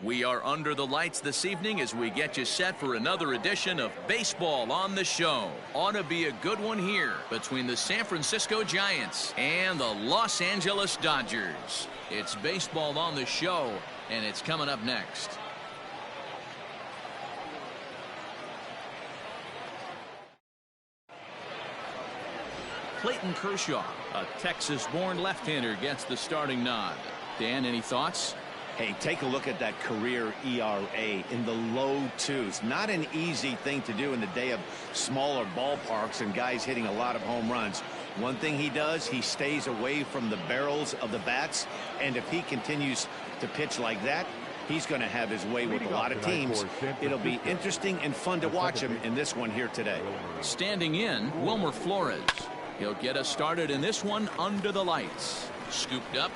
We are under the lights this evening as we get you set for another edition of Baseball on the Show. Ought to be a good one here between the San Francisco Giants and the Los Angeles Dodgers. It's Baseball on the Show, and it's coming up next. Clayton Kershaw, a Texas-born left-hander, gets the starting nod. Dan, any thoughts? Hey, take a look at that career ERA in the low twos. Not an easy thing to do in the day of smaller ballparks and guys hitting a lot of home runs. One thing he does, he stays away from the barrels of the bats, and if he continues to pitch like that, he's going to have his way with a lot of teams. It'll be interesting and fun to watch him in this one here today. Standing in, Wilmer Flores. He'll get us started in this one under the lights. Scooped up.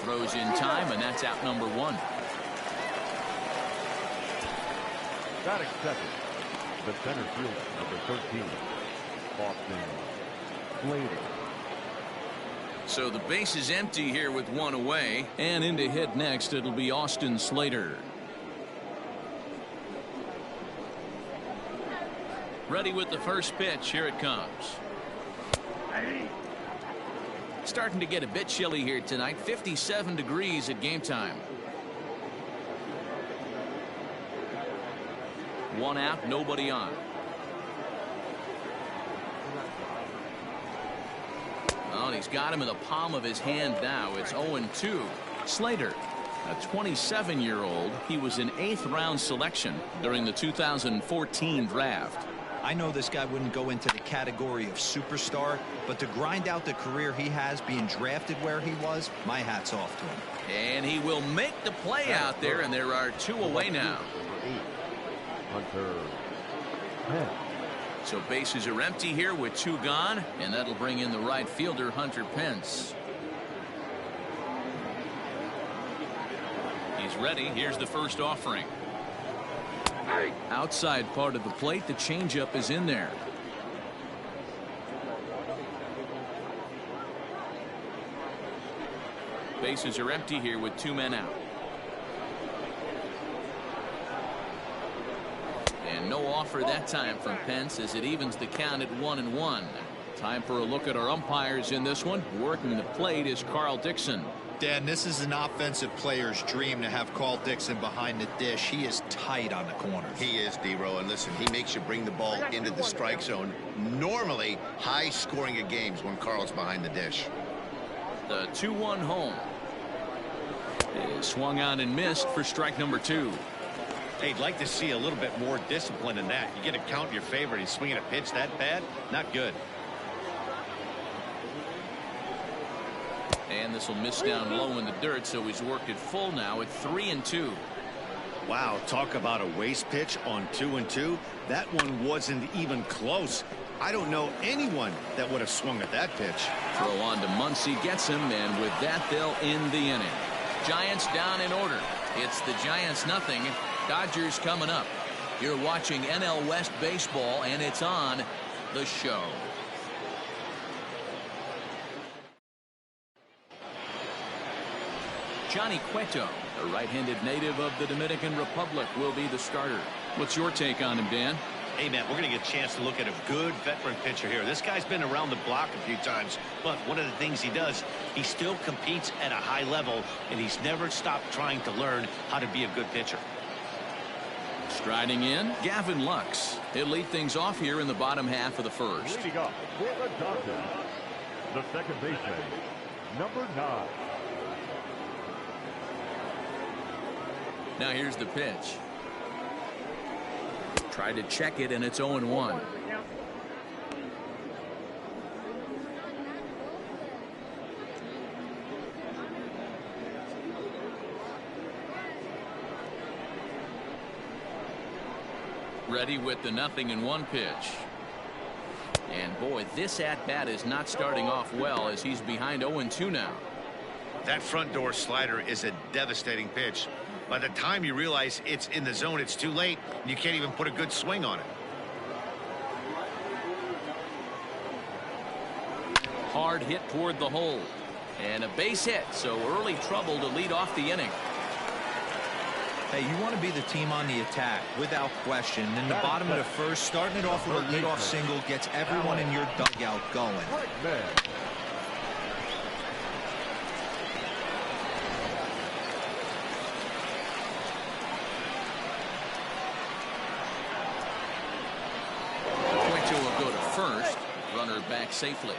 Throws in time, and that's out number one. Batting second, the center fielder, number 13, Austin Slater. So the base is empty here with one away, and in to hit next, it'll be Austin Slater. Ready with the first pitch. Here it comes. Starting to get a bit chilly here tonight. 57 degrees at game time. One out, nobody on. Well, he's got him in the palm of his hand now. It's 0-2. Slater, a 27-year-old. He was an 8th round selection during the 2014 draft. I know this guy wouldn't go into the category of superstar, but to grind out the career he has being drafted where he was, my hat's off to him. And he will make the play out there, and there are two away now. So bases are empty here with two gone, and that'll bring in the right fielder, Hunter Pence. He's ready. Here's the first offering. Outside part of the plate, the changeup is in there. Bases are empty here with two men out. And no offer that time from Pence as it evens the count at 1-1. Time for a look at our umpires in this one. Working the plate is Carl Dixon. Dan, this is an offensive player's dream to have Carl Dixon behind the dish. He is tight on the corners. He is, D-Row, and listen, he makes you bring the ball into the strike zone. Normally high scoring of games when Carl's behind the dish. The 2-1 home is swung on and missed for strike number 2. Hey, I'd like to see a little bit more discipline in that. You get a count in your favor and he's swinging a pitch that bad, not good. And this will miss down low in the dirt, so he's worked it full now at 3-2. Wow, talk about a waste pitch on 2-2. That one wasn't even close. I don't know anyone that would have swung at that pitch. Throw on to Muncie, gets him, and with that they'll end the inning. Giants down in order. It's the Giants nothing. Dodgers coming up. You're watching NL West baseball, and it's on the show. Johnny Cueto, a right-handed native of the Dominican Republic, will be the starter. What's your take on him, Dan? Hey, man, we're going to get a chance to look at a good veteran pitcher here. This guy's been around the block a few times, but one of the things he does, he still competes at a high level, and he's never stopped trying to learn how to be a good pitcher. Striding in, Gavin Lux. He'll lead things off here in the bottom half of the first. Leading up for the Dodgers, the second baseman, number 9. Now here's the pitch. Tried to check it, and it's 0-1. Ready with the 0-1 pitch. And boy, this at-bat is not starting off well as he's behind 0-2 now. That front door slider is a devastating pitch. By the time you realize it's in the zone, it's too late. You can't even put a good swing on it. Hard hit toward the hole. And a base hit, so early trouble to lead off the inning. Hey, you want to be the team on the attack, without question. In the bottom of the first, starting it off with a leadoff single gets everyone in your dugout going. Cueto will go to first. Runner back safely.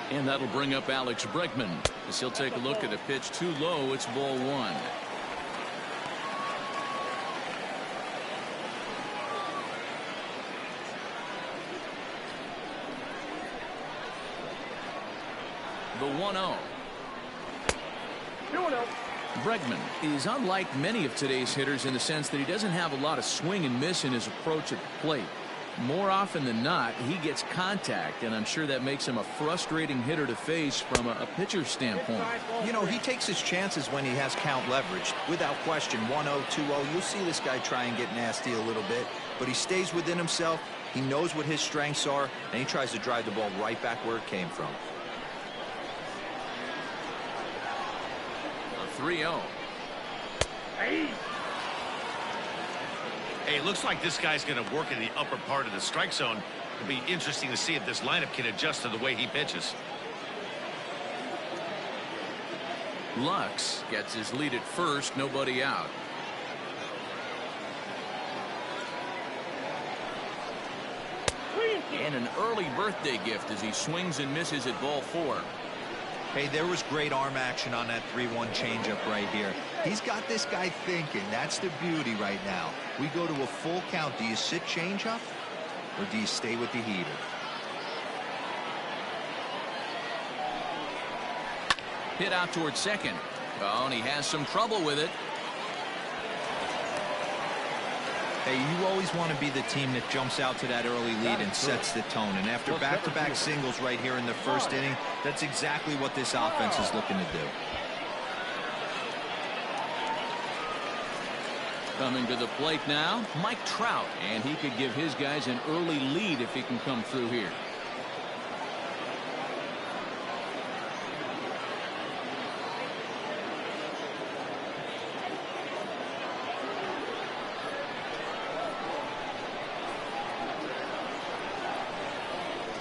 And that'll bring up Alex Bregman as he'll take a look at a pitch too low. It's ball one. The 1-0. Bregman is unlike many of today's hitters in the sense that he doesn't have a lot of swing and miss in his approach at the plate. More often than not, he gets contact, and I'm sure that makes him a frustrating hitter to face from a pitcher's standpoint. You know, he takes his chances when he has count leveraged. Without question, 1-0, 2-0, you'll see this guy try and get nasty a little bit, but he stays within himself. He knows what his strengths are, and he tries to drive the ball right back where it came from. A 3-0. Hey, it looks like this guy's going to work in the upper part of the strike zone. It'll be interesting to see if this lineup can adjust to the way he pitches. Lux gets his lead at first, nobody out. And an early birthday gift as he swings and misses at ball 4. Hey, there was great arm action on that 3-1 changeup right here. He's got this guy thinking. That's the beauty right now. We go to a full count. Do you sit changeup or do you stay with the heater? Hit out towards second. Oh, and he has some trouble with it. Hey, you always want to be the team that jumps out to that early lead and sets the tone. And after back-to-back singles right here in the first inning, that's exactly what this offense is looking to do. Coming to the plate now, Mike Trout, and he could give his guys an early lead if he can come through here.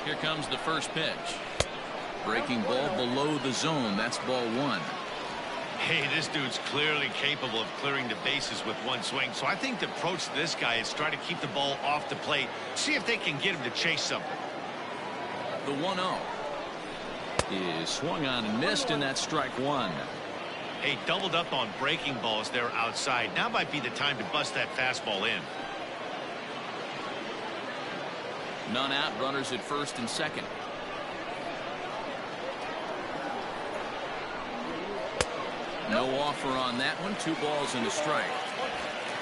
Here comes the first pitch. Breaking ball below the zone. That's ball 1. Hey, this dude's clearly capable of clearing the bases with one swing. So I think the approach to this guy is try to keep the ball off the plate. See if they can get him to chase something. The 1-0 is swung on and missed, and that's strike 1. Hey, doubled up on breaking balls there outside. Now might be the time to bust that fastball in. None out, runners at first and second. No offer on that one. 2 balls and a strike.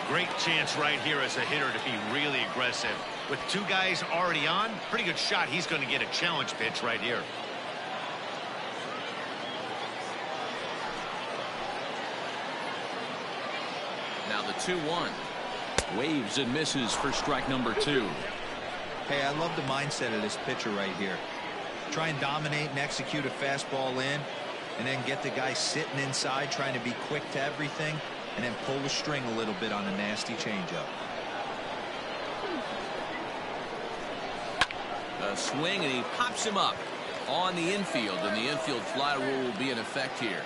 Great chance right here as a hitter to be really aggressive. With 2 guys already on, pretty good shot. He's going to get a challenge pitch right here. Now the 2-1. Waves and misses for strike number 2. Hey, I love the mindset of this pitcher right here. Try and dominate and execute a fastball in, and then get the guy sitting inside trying to be quick to everything, and then pull the string a little bit on a nasty changeup. A swing, and he pops him up on the infield, and the infield fly rule will be in effect here.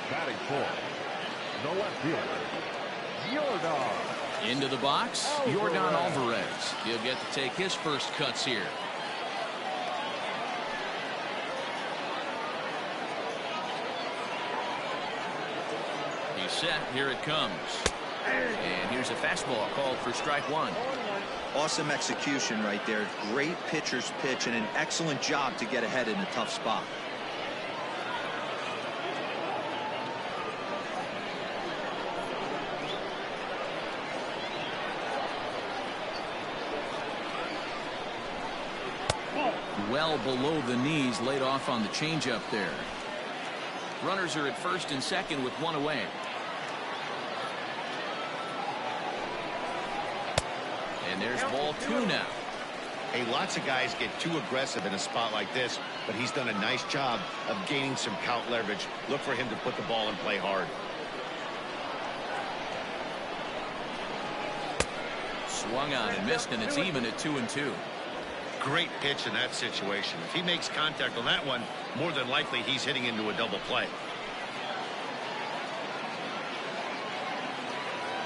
Batting fourth, the left fielder, Yordan. Into the box, Yordan Alvarez. He'll get to take his first cuts here. He's set. Here it comes. And here's a fastball called for strike 1. Awesome execution right there. Great pitcher's pitch and an excellent job to get ahead in a tough spot. Well below the knees, laid off on the changeup there. Runners are at first and second with 1 away. And there's ball 2 now. Hey, lots of guys get too aggressive in a spot like this, but he's done a nice job of gaining some count leverage. Look for him to put the ball in play hard. Swung on and missed, and it's even at 2-2. Great pitch in that situation. If he makes contact on that one, more than likely he's hitting into a double play.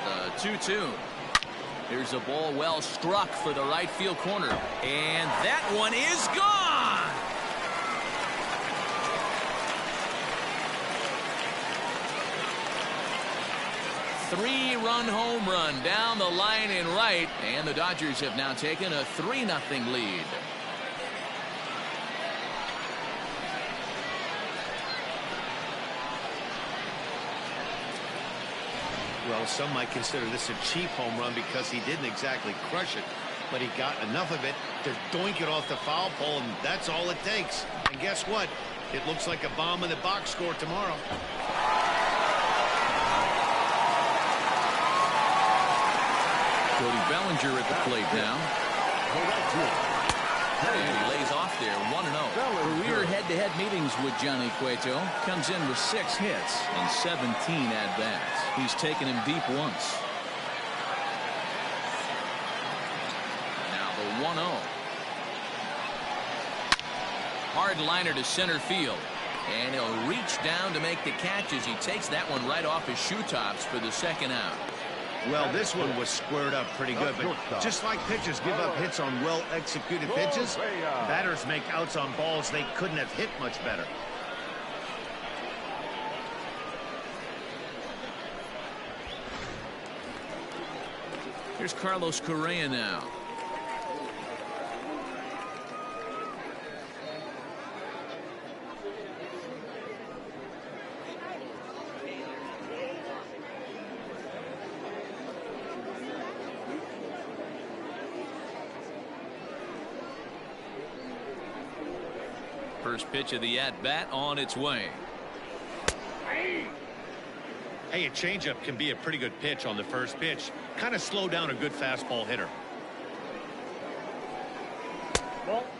The 2-2. Here's a ball well struck for the right field corner. And that one is gone! Three-run home run down the line in right. And the Dodgers have now taken a 3-0 lead. Well, some might consider this a cheap home run because he didn't exactly crush it, but he got enough of it to doink it off the foul pole, and that's all it takes. And guess what? It looks like a bomb in the box score tomorrow. Cody Bellinger at the plate now. And he lays off there, 1-0. Career head-to-head meetings with Johnny Cueto. Comes in with 6 hits and 17 at-bats. He's taken him deep once. Now the 1-0. Hard liner to center field. And he'll reach down to make the catch as he takes that one right off his shoe tops for the second out. Well, this one was squared up pretty good, but just like pitchers give up hits on well-executed pitches, batters make outs on balls they couldn't have hit much better. Here's Carlos Correa now. First pitch of the at-bat on its way. Hey, a changeup can be a pretty good pitch on the first pitch. Kind of slow down a good fastball hitter.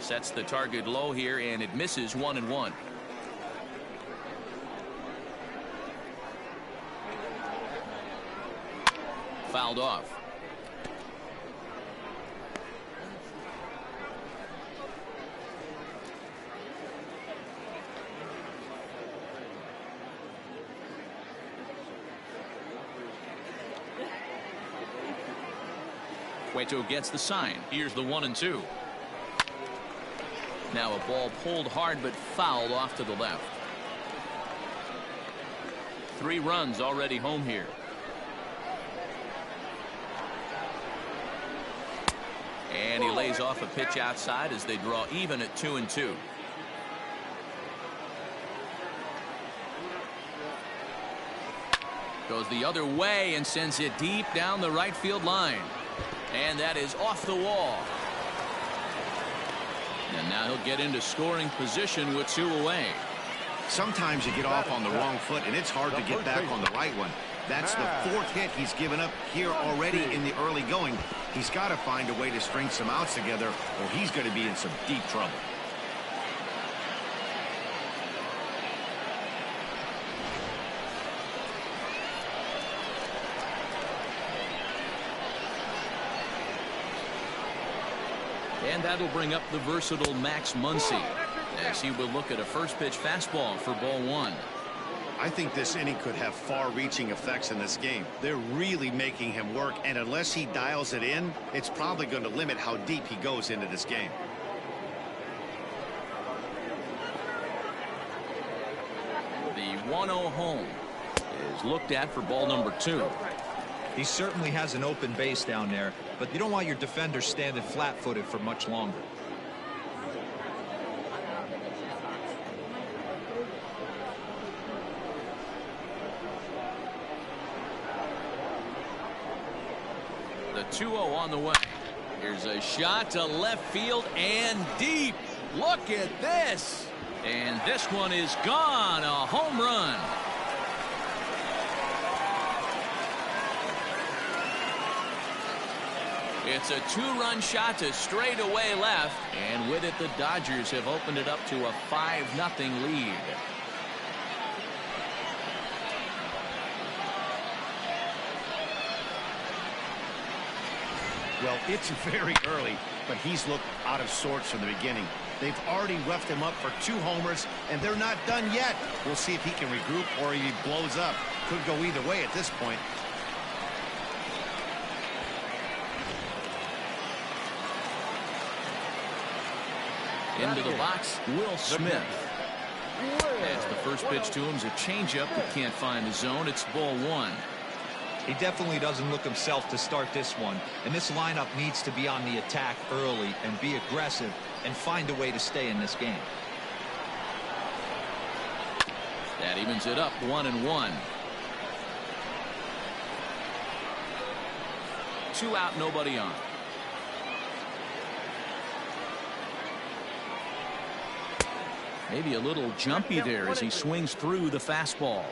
Sets the target low here, and it misses 1-1. Fouled off. Cueto gets the sign. Here's the 1-2. Now a ball pulled hard but fouled off to the left. 3 runs already home here. And he lays off a pitch outside as they draw even at 2-2. Goes the other way and sends it deep down the right field line. And that is off the wall. And now he'll get into scoring position with 2 away. Sometimes you get off on the wrong foot, and it's hard to get back on the right one. That's the 4th hit he's given up here already in the early going. He's got to find a way to string some outs together, or he's going to be in some deep trouble. And that'll bring up the versatile Max Muncie as he will look at a first pitch fastball for ball 1. I think this inning could have far-reaching effects in this game. They're really making him work, and unless he dials it in, it's probably going to limit how deep he goes into this game. The 1-0 home is looked at for ball number 2. He certainly has an open base down there, but you don't want your defender standing flat-footed for much longer. The 2-0 on the way. Here's a shot to left field and deep. Look at this. And this one is gone. A home run. It's a two-run shot to straightaway left, and with it, the Dodgers have opened it up to a 5-0 lead. Well, it's very early, but he's looked out of sorts from the beginning. They've already roughed him up for 2 homers, and they're not done yet. We'll see if he can regroup or he blows up. Could go either way at this point. Into the box, Will Smith. As the first pitch to him is a changeup that can't find the zone. It's ball 1. He definitely doesn't look himself to start this one, and this lineup needs to be on the attack early and be aggressive and find a way to stay in this game. That evens it up 1-1. 2 out, nobody on. Maybe a little jumpy there as he swings through the fastball.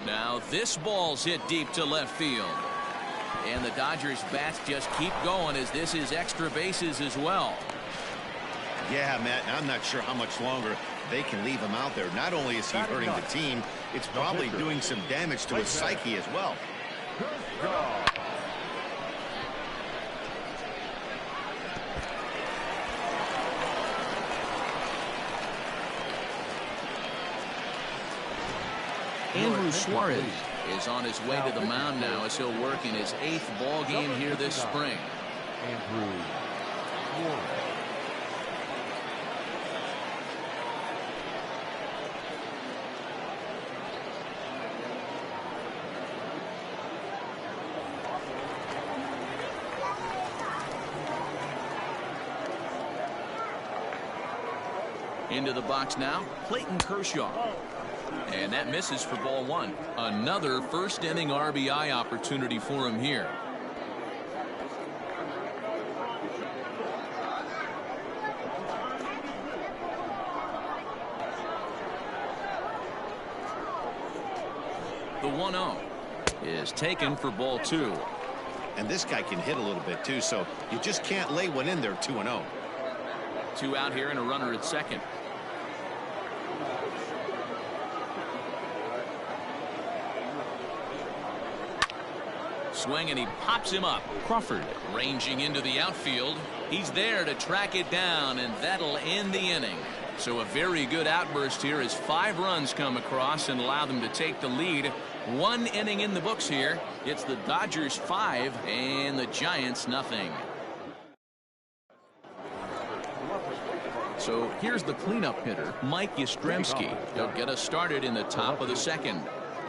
Now this ball's hit deep to left field. And the Dodgers bats just keep going as this is extra bases as well. Yeah, Matt, I'm not sure how much longer they can leave him out there. Not only is he hurting the team, it's probably doing some damage to his psyche as well. Andrew Suarez is on his way to the mound now as he'll work in his 8th ball game here this spring. Andrew Suarez. Into the box now, Clayton Kershaw. And that misses for ball 1. Another first inning RBI opportunity for him here. The 1-0 is taken for ball 2. And this guy can hit a little bit too, so you just can't lay one in there 2-0. 2 out here and a runner at second. Swing and he pops him up. Crawford ranging into the outfield. He's there to track it down, and that'll end the inning. So a very good outburst here as 5 runs come across and allow them to take the lead. 1 inning in the books here. It's the Dodgers 5 and the Giants nothing. So here's the cleanup hitter, Mike Yastrzemski. He'll get us started in the top of the 2nd.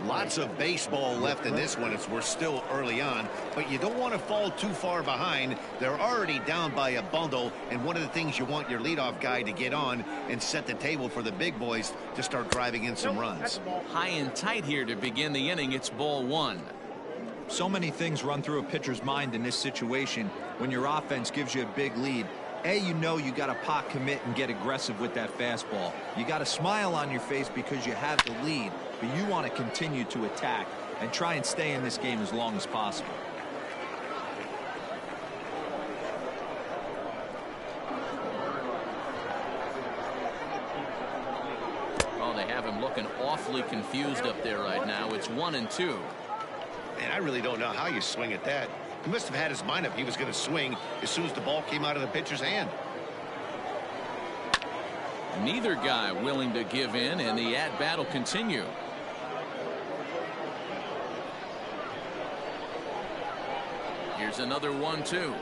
Lots of baseball left in this one as we're still early on, but you don't want to fall too far behind. They're already down by a bundle, and one of the things you want your leadoff guy to get on and set the table for the big boys to start driving in some runs. High and tight here to begin the inning. It's ball 1. So many things run through a pitcher's mind in this situation when your offense gives you a big lead. You know you got to pot commit and get aggressive with that fastball. You got a smile on your face because you have the lead, but you want to continue to attack and try and stay in this game as long as possible. Oh, they have him looking awfully confused up there right now. It's 1-2. And I really don't know how you swing at that. He must have had his mind up he was going to swing as soon as the ball came out of the pitcher's hand. Neither guy willing to give in, and the at-bat will continue. Here's another 1-2. 2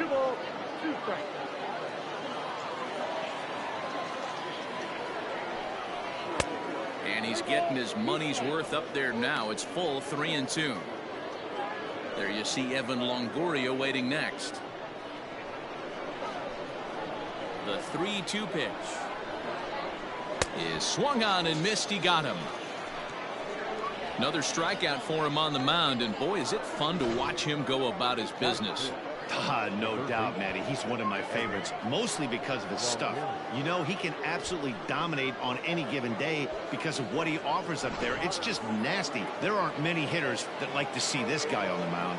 balls, 2 strikes. And he's getting his money's worth up there now. It's full 3-2. There you see Evan Longoria waiting next. The 3-2 pitch is swung on and missed. He got him. Another strikeout for him on the mound, and boy, is it fun to watch him go about his business. No doubt, Matty. He's one of my favorites, mostly because of his stuff. You know, he can absolutely dominate on any given day because of what he offers up there. It's just nasty. There aren't many hitters that like to see this guy on the mound.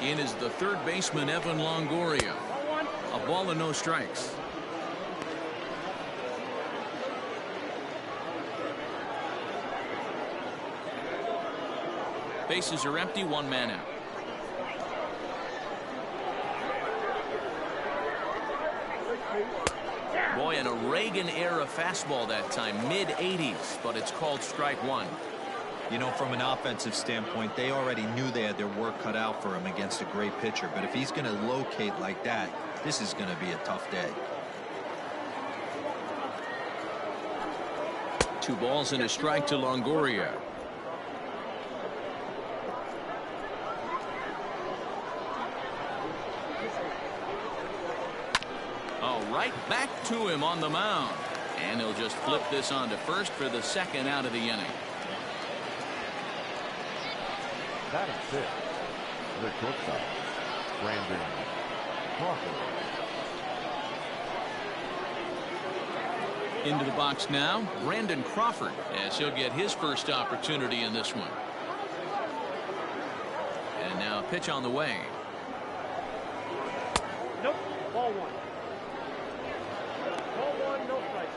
In is the third baseman, Evan Longoria. A ball and no strikes. Bases are empty, one man out. Boy, and a Reagan-era fastball that time, mid-80s, but it's called strike one. You know, from an offensive standpoint, they already knew they had their work cut out for him against a great pitcher. But if he's going to locate like that, this is going to be a tough day. 2 balls and a strike to Longoria. Right back to him on the mound, and he'll just flip this on to first for the second out of the inning. That is it. The shortstop, Brandon Crawford. Into the box now, Brandon Crawford, as he'll get his first opportunity in this one. And now a pitch on the way. Nope, ball one. No strike.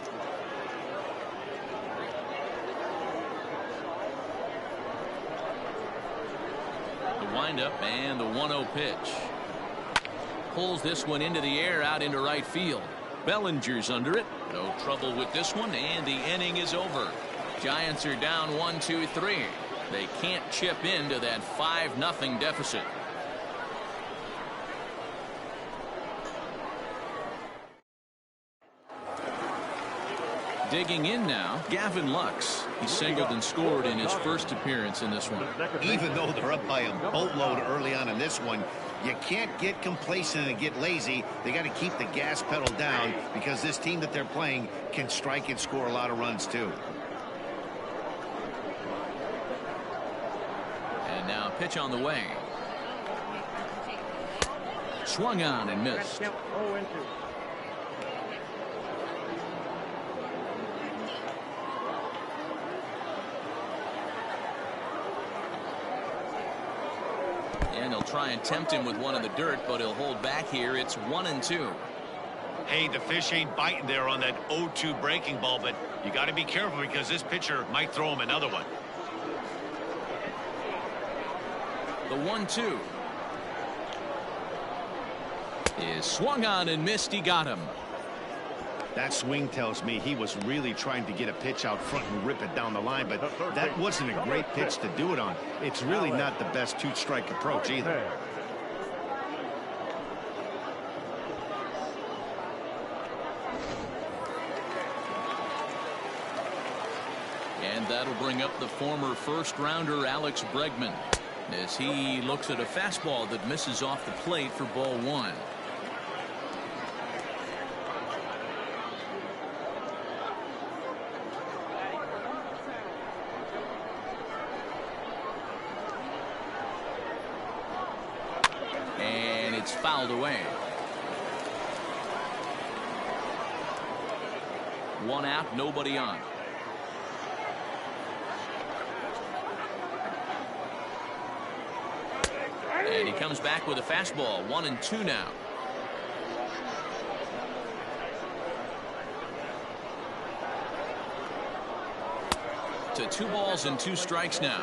The windup and the 1-0 pitch. Pulls this one into the air out into right field. Bellinger's under it. No trouble with this one, and the inning is over. Giants are down 1-2-3. They can't chip into that 5-0 deficit. Digging in now, Gavin Lux. He singled and scored in his first appearance in this one. Even though they're up by a boatload early on in this one, you can't get complacent and get lazy. They got to keep the gas pedal down because this team that they're playing can strike and score a lot of runs too. And now a pitch on the way. Swung on and missed. 0-2. And he'll try and tempt him with one in the dirt, but he'll hold back here. It's 1-2. Hey, the fish ain't biting there on that 0-2 breaking ball, but you got to be careful because this pitcher might throw him another one. The 1-2 is swung on and missed. He got him. That swing tells me he was really trying to get a pitch out front and rip it down the line, but that wasn't a great pitch to do it on. It's really not the best two-strike approach either. And that'll bring up the former first-rounder Alex Bregman as he looks at a fastball that misses off the plate for ball one. And it's fouled away. 1 out, nobody on. And he comes back with a fastball. 1-2 now. To 2 balls and 2 strikes now.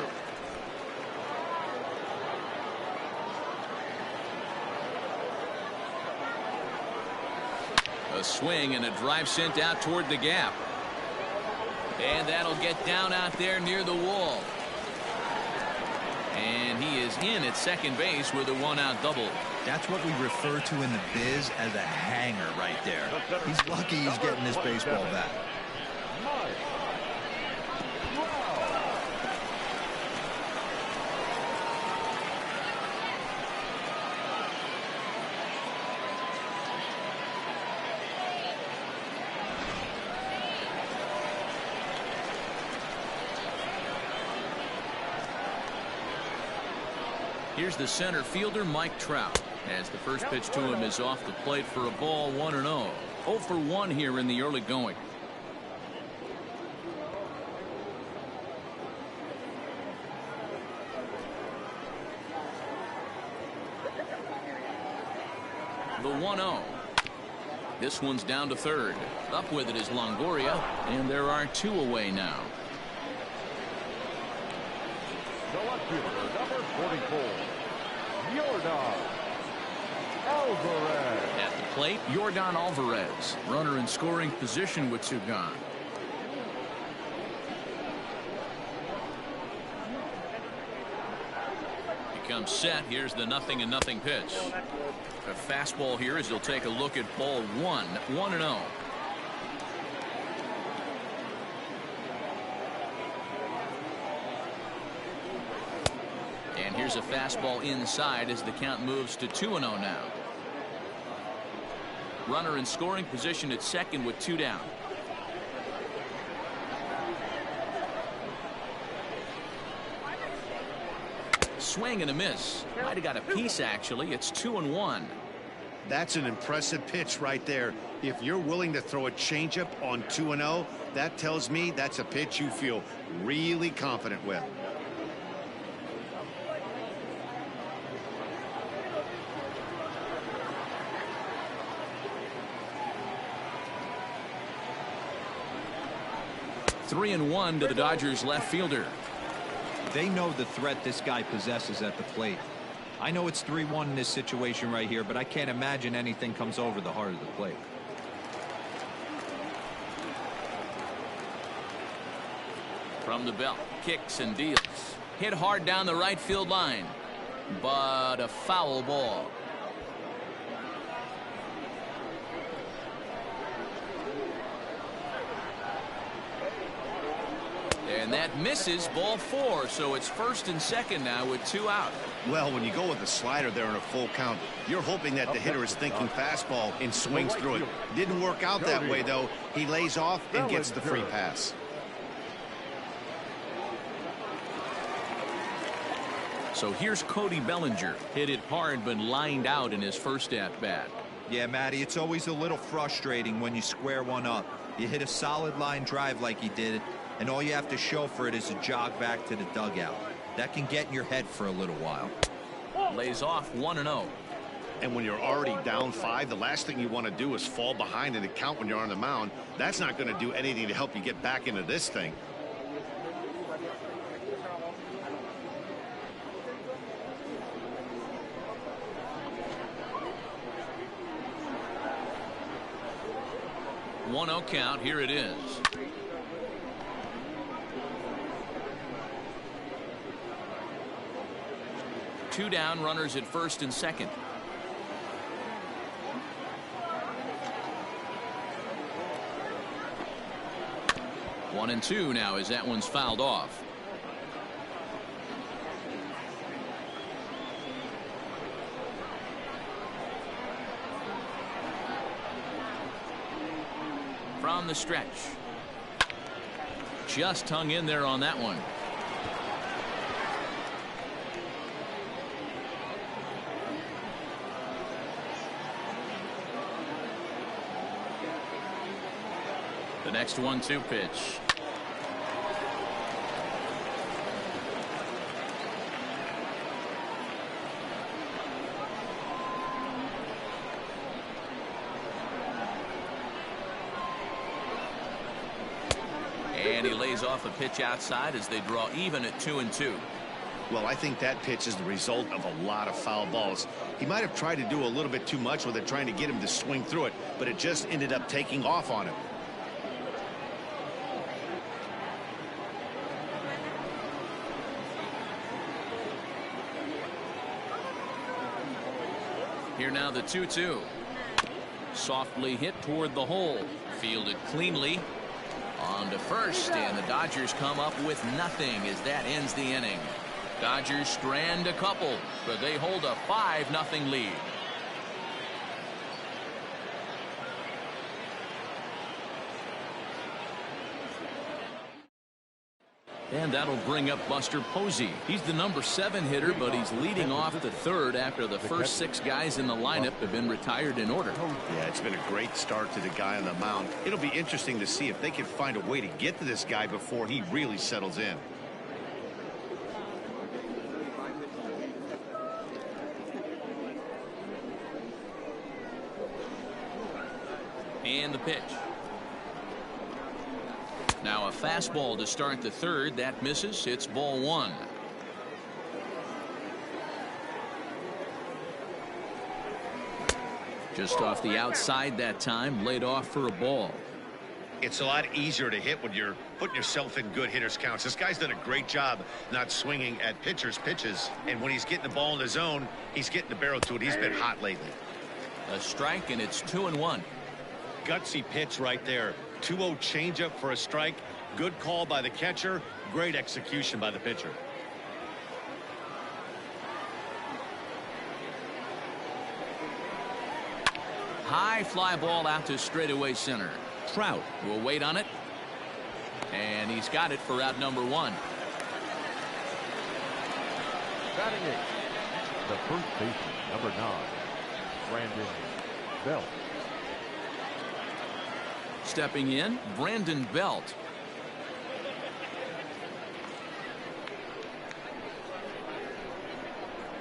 A swing and a drive sent out toward the gap. And that'll get down out there near the wall. And he is in at second base with a 1-out double. That's what we refer to in the biz as a hanger right there. He's lucky he's getting this baseball back. Here's the center fielder, Mike Trout. As the first pitch to him is off the plate for a ball, 1-0. 0 for 1 here in the early going. The 1-0. This one's down to third. Up with it is Longoria, and there are 2 away now. The left fielder, number 44, Yordan Alvarez. At the plate, Yordan Alvarez. Runner in scoring position with 2 gone. He comes set. Here's the 0-0 pitch. A fastball here as he'll take a look at ball 1. 1-0. And here's a fastball inside as the count moves to 2-0 now. Runner in scoring position at second with 2 down. Swing and a miss. Might have got a piece actually. It's 2-1. That's an impressive pitch right there. If you're willing to throw a changeup on 2-0, that tells me that's a pitch you feel really confident with. Three and 1 to the Dodgers left fielder. They know the threat this guy possesses at the plate. I know it's 3-1 in this situation right here, but I can't imagine anything comes over the heart of the plate. From the belt, kicks and deals. Hit hard down the right field line, but a foul ball. And that misses, ball 4, so it's first and second now with 2 out. Well, when you go with a slider there in a full count, you're hoping that the hitter is thinking fastball and swings through it. Didn't work out that way, though. He lays off and gets the free pass. So here's Cody Bellinger. Hit it hard, but lined out in his first at-bat. Yeah, Matty, it's always a little frustrating when you square one up. You hit a solid line drive like he did, and all you have to show for it is a jog back to the dugout. That can get in your head for a little while. Lays off 1-0. And when you're already down 5, the last thing you want to do is fall behind in the count when you're on the mound. That's not going to do anything to help you get back into this thing. One 1-0 count. Here it is. Two down, runners at first and second. One and two now as that one's fouled off. From the stretch. Just hung in there on that one. The next 1-2 pitch. And he lays off a pitch outside as they draw even at 2-2. Well, I think that pitch is the result of a lot of foul balls. He might have tried to do a little bit too much with it, trying to get him to swing through it, but it just ended up taking off on him. Here now the 2-2. Softly hit toward the hole. Fielded cleanly. On to first, and the Dodgers come up with nothing as that ends the inning. Dodgers strand a couple, but they hold a 5-0 lead. And that'll bring up Buster Posey. He's the number 7 hitter, but he's leading off the third after the first 6 guys in the lineup have been retired in order. Yeah, it's been a great start to the guy on the mound. It'll be interesting to see if they can find a way to get to this guy before he really settles in. And the pitch. Now a fastball to start the third. That misses. It's ball 1. Just off the outside that time. Laid off for a ball. It's a lot easier to hit when you're putting yourself in good hitters counts. This guy's done a great job not swinging at pitchers' pitches. And when he's getting the ball in the zone, he's getting the barrel to it. He's been hot lately. A strike, and it's 2-1. Gutsy pitch right there. 2-0 changeup for a strike. Good call by the catcher. Great execution by the pitcher. High fly ball out to straightaway center. Trout will wait on it. And he's got it for out number 1. Batting 8, the first baseman, number 9, Brandon Belt. Stepping in, Brandon Belt.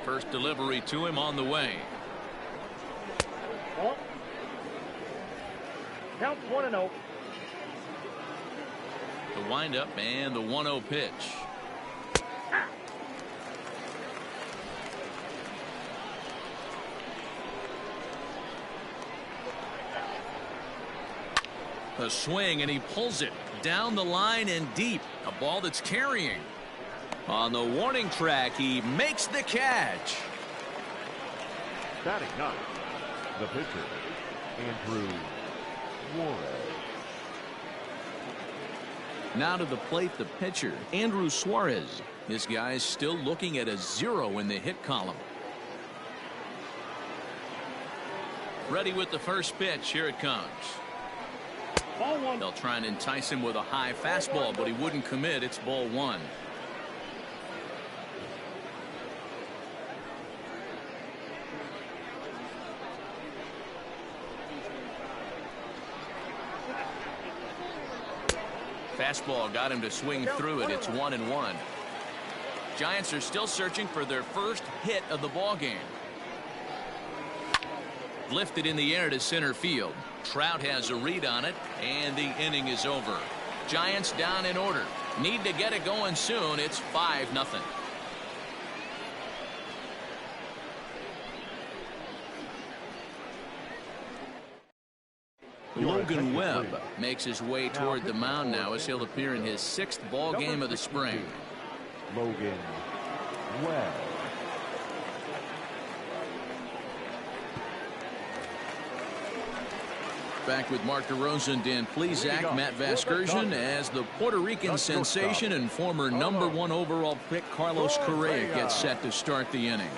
First delivery to him on the way. Ball. Count 1-0. The windup and the 1-0 pitch. A swing, and he pulls it down the line and deep. A ball that's carrying. On the warning track, he makes the catch. Batting 9, the pitcher, Andrew Suarez. Now to the plate, the pitcher, Andrew Suarez. This guy's still looking at a 0 in the hit column. Ready with the first pitch. Here it comes. Ball 1. They'll try and entice him with a high fastball, but he wouldn't commit. It's ball 1. Fastball got him to swing through it. It's 1-1. Giants are still searching for their first hit of the ball game. Lifted in the air to center field. Trout has a read on it, and the inning is over. Giants down in order. Need to get it going soon. It's 5-0. Logan Webb makes his way toward the mound now as he'll appear in his 6th ball game of the spring. Logan Webb. Back with Mark DeRosa and Dan Plesac, Matt Vasgersian, as the Puerto Rican sensation and former number 1 overall pick Carlos Correa gets set to start the inning.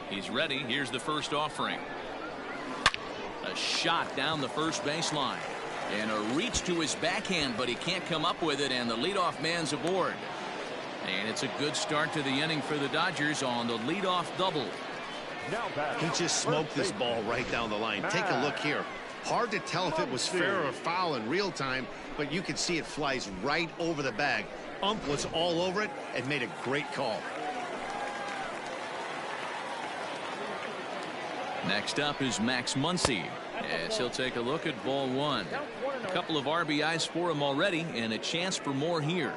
He's ready. Here's the first offering. A shot down the first baseline. And a reach to his backhand, but he can't come up with it, and the leadoff man's aboard. And it's a good start to the inning for the Dodgers on the leadoff double. He just smoked this ball right down the line. Take a look here. Hard to tell if it was fair or foul in real time, but you can see it flies right over the bag. Ump was all over it and made a great call. Next up is Max Muncie, as he'll take a look at ball 1. A couple of RBIs for him already, and a chance for more here.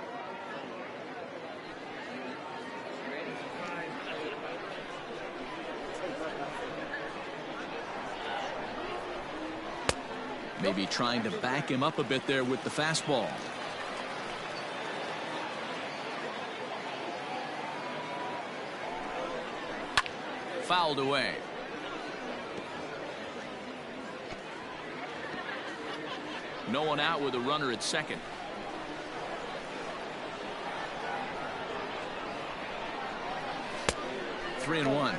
Maybe trying to back him up a bit there with the fastball. Fouled away. No one out with a runner at second. Three and one.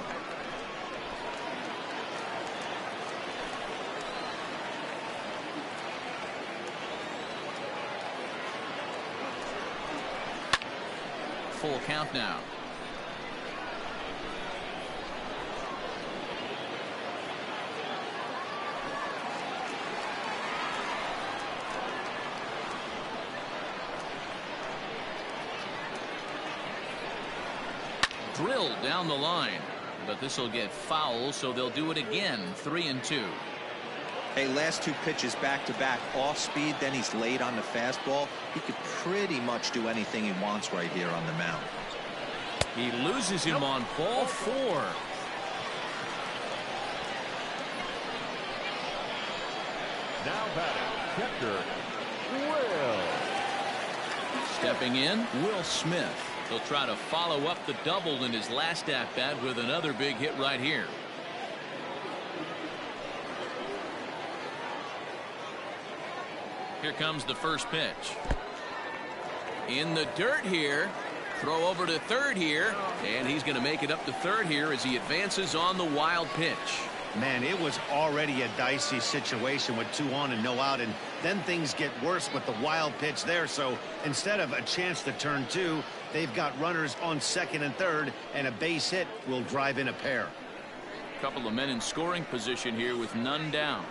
full count now. Drilled down the line, but this will get foul, so they'll do it again. 3-2. Hey, last two pitches back to back, off speed, then he's late on the fastball. He could pretty much do anything he wants right here on the mound. He loses him on ball 4. Now batting, catcher, Will. Stepping in, Will Smith. He'll try to follow up the double in his last at-bat with another big hit right here. Here comes the first pitch. In the dirt here. Throw over to third here. And he's going to make it up to third here as he advances on the wild pitch. Man, it was already a dicey situation with 2 on and no out, and then things get worse with the wild pitch there. So instead of a chance to turn 2, they've got runners on second and third, and a base hit will drive in a pair. Couple of men in scoring position here with none down.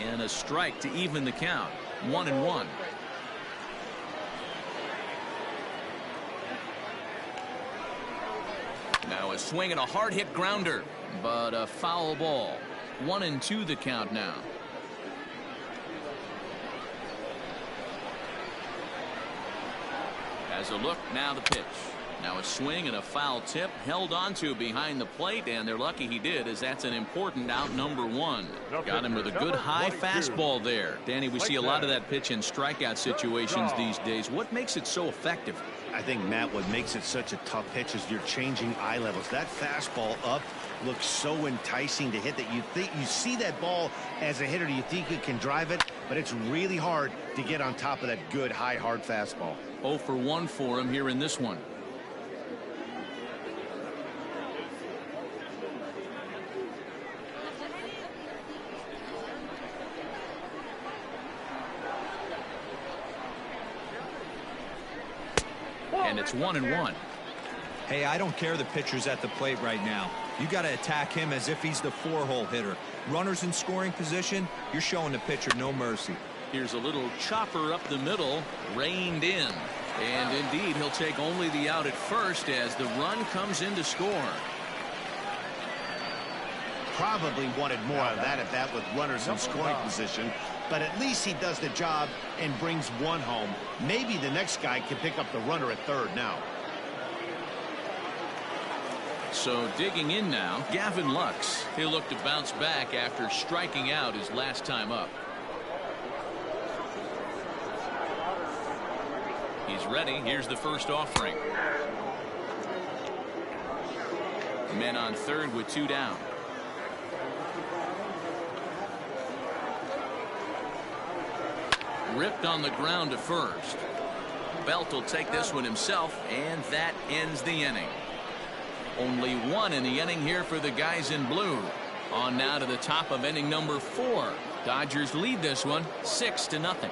And a strike to even the count. 1-1. Now a swing and a hard hit grounder, but a foul ball. 1-2 the count now. Has a look, now the pitch. Now a swing and a foul tip held onto behind the plate, and they're lucky he did, as that's an important out number 1. Got him with a good high fastball there. Danny, we see a lot of that pitch in strikeout situations these days. What makes it so effective? I think, Matt, what makes it such a tough pitch is you're changing eye levels. That fastball up looks so enticing to hit that you think you see that ball as a hitter, you think you can drive it, but it's really hard to get on top of that good high hard fastball. 0 for 1 for him here in this one. And it's 1-1. Hey, I don't care the pitcher's at the plate right now. You got to attack him as if he's the 4-hole hitter. Runners in scoring position, you're showing the pitcher no mercy. Here's a little chopper up the middle, reined in. And indeed, he'll take only the out at first as the run comes in to score. Probably wanted more of that at bat with runners in scoring position, but at least he does the job and brings 1 home. Maybe the next guy can pick up the runner at third now. So digging in now, Gavin Lux. He'll look to bounce back after striking out his last time up. He's ready. Here's the first offering. Men on third with 2 down. Ripped on the ground to first. Belt will take this one himself, and that ends the inning. Only 1 in the inning here for the guys in blue. On now to the top of inning number 4. Dodgers lead this one 6-0.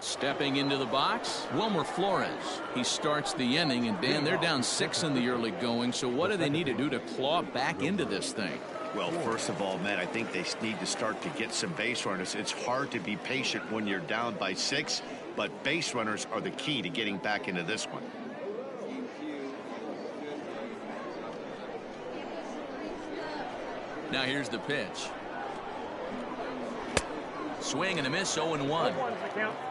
Stepping into the box, Wilmer Flores. He starts the inning, and Dan, they're down 6 in the early going, so what do they need to do to claw back into this thing? Well, first of all, Matt, I think they need to start to get some base runners. It's hard to be patient when you're down by 6, but base runners are the key to getting back into this one. Now here's the pitch. Swing and a miss, 0-1.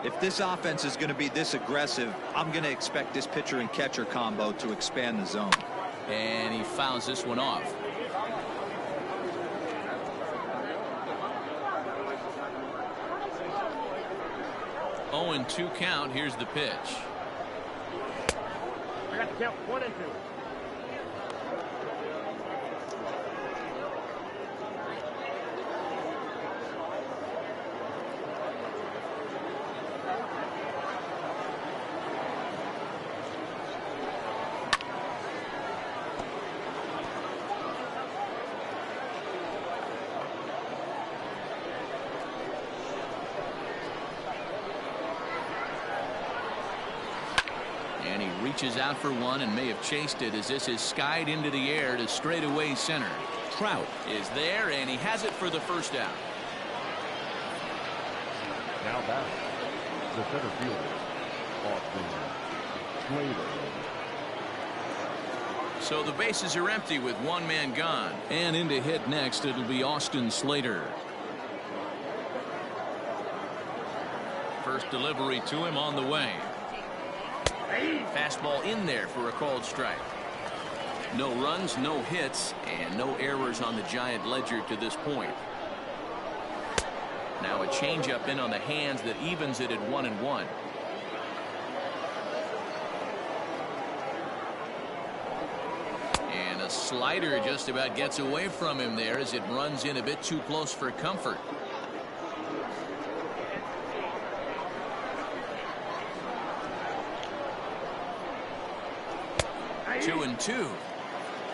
If this offense is going to be this aggressive, I'm going to expect this pitcher and catcher combo to expand the zone. And he fouls this one off. Oh, and 2 count. Here's the pitch. I got the count 1-2. And he reaches out for one and may have chased it as this is skied into the air to straightaway center. Trout is there, and he has it for the first out. Now back, the center fielder, Slater. So the bases are empty with one man gone. And in to hit next, it'll be Austin Slater. First delivery to him on the way. Fastball in there for a called strike. No runs, no hits, and no errors on the Giant ledger to this point. Now a changeup in on the hands that evens it at 1-1. And a slider just about gets away from him there as it runs in a bit too close for comfort. 2-2.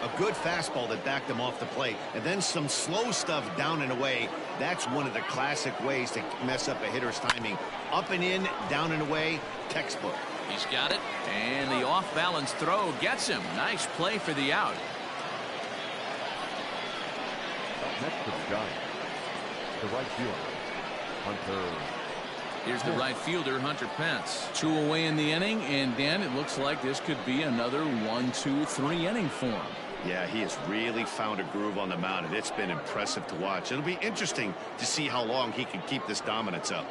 A good fastball that backed him off the plate, and then some slow stuff down and away. That's one of the classic ways to mess up a hitter's timing. Up and in, down and away, textbook. He's got it, and the off-balance throw gets him. Nice play for the out. Up next to the Giants, the right fielder, Hunter. Here's the right fielder, Hunter Pence. 2 away in the inning, and Dan, it looks like this could be another 1-2-3 inning for him. Yeah, he has really found a groove on the mound, and it's been impressive to watch. It'll be interesting to see how long he can keep this dominance up.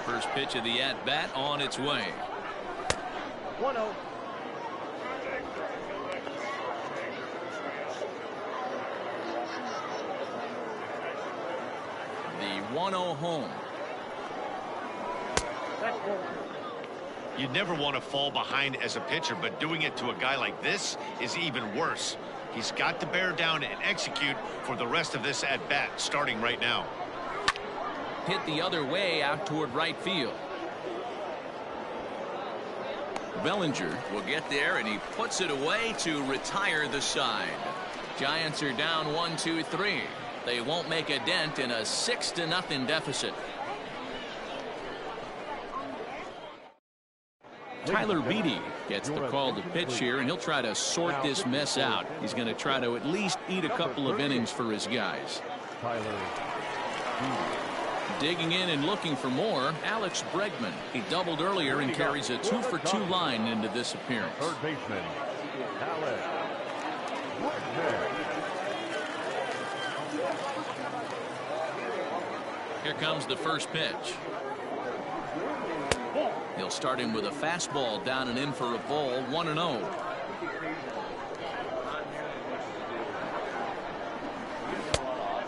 First pitch of the at-bat on its way. 1-0. The 1-0 home. You'd never want to fall behind as a pitcher, but doing it to a guy like this is even worse. He's got to bear down and execute for the rest of this at-bat, starting right now. Hit the other way out toward right field. Bellinger will get there, and he puts it away to retire the side. Giants are down 1-2-3. They won't make a dent in a 6-0 deficit. Tyler Beede gets the call to pitch here, and he'll try to sort this mess out. He's going to try to at least eat a couple of innings for his guys. Tyler Beede. Digging in and looking for more, Alex Bregman. He doubled earlier and carries a 2-for-2 line into this appearance. Third baseman, Alex Bregman. Here comes the first pitch. He'll start him with a fastball down and in for a ball. 1-0.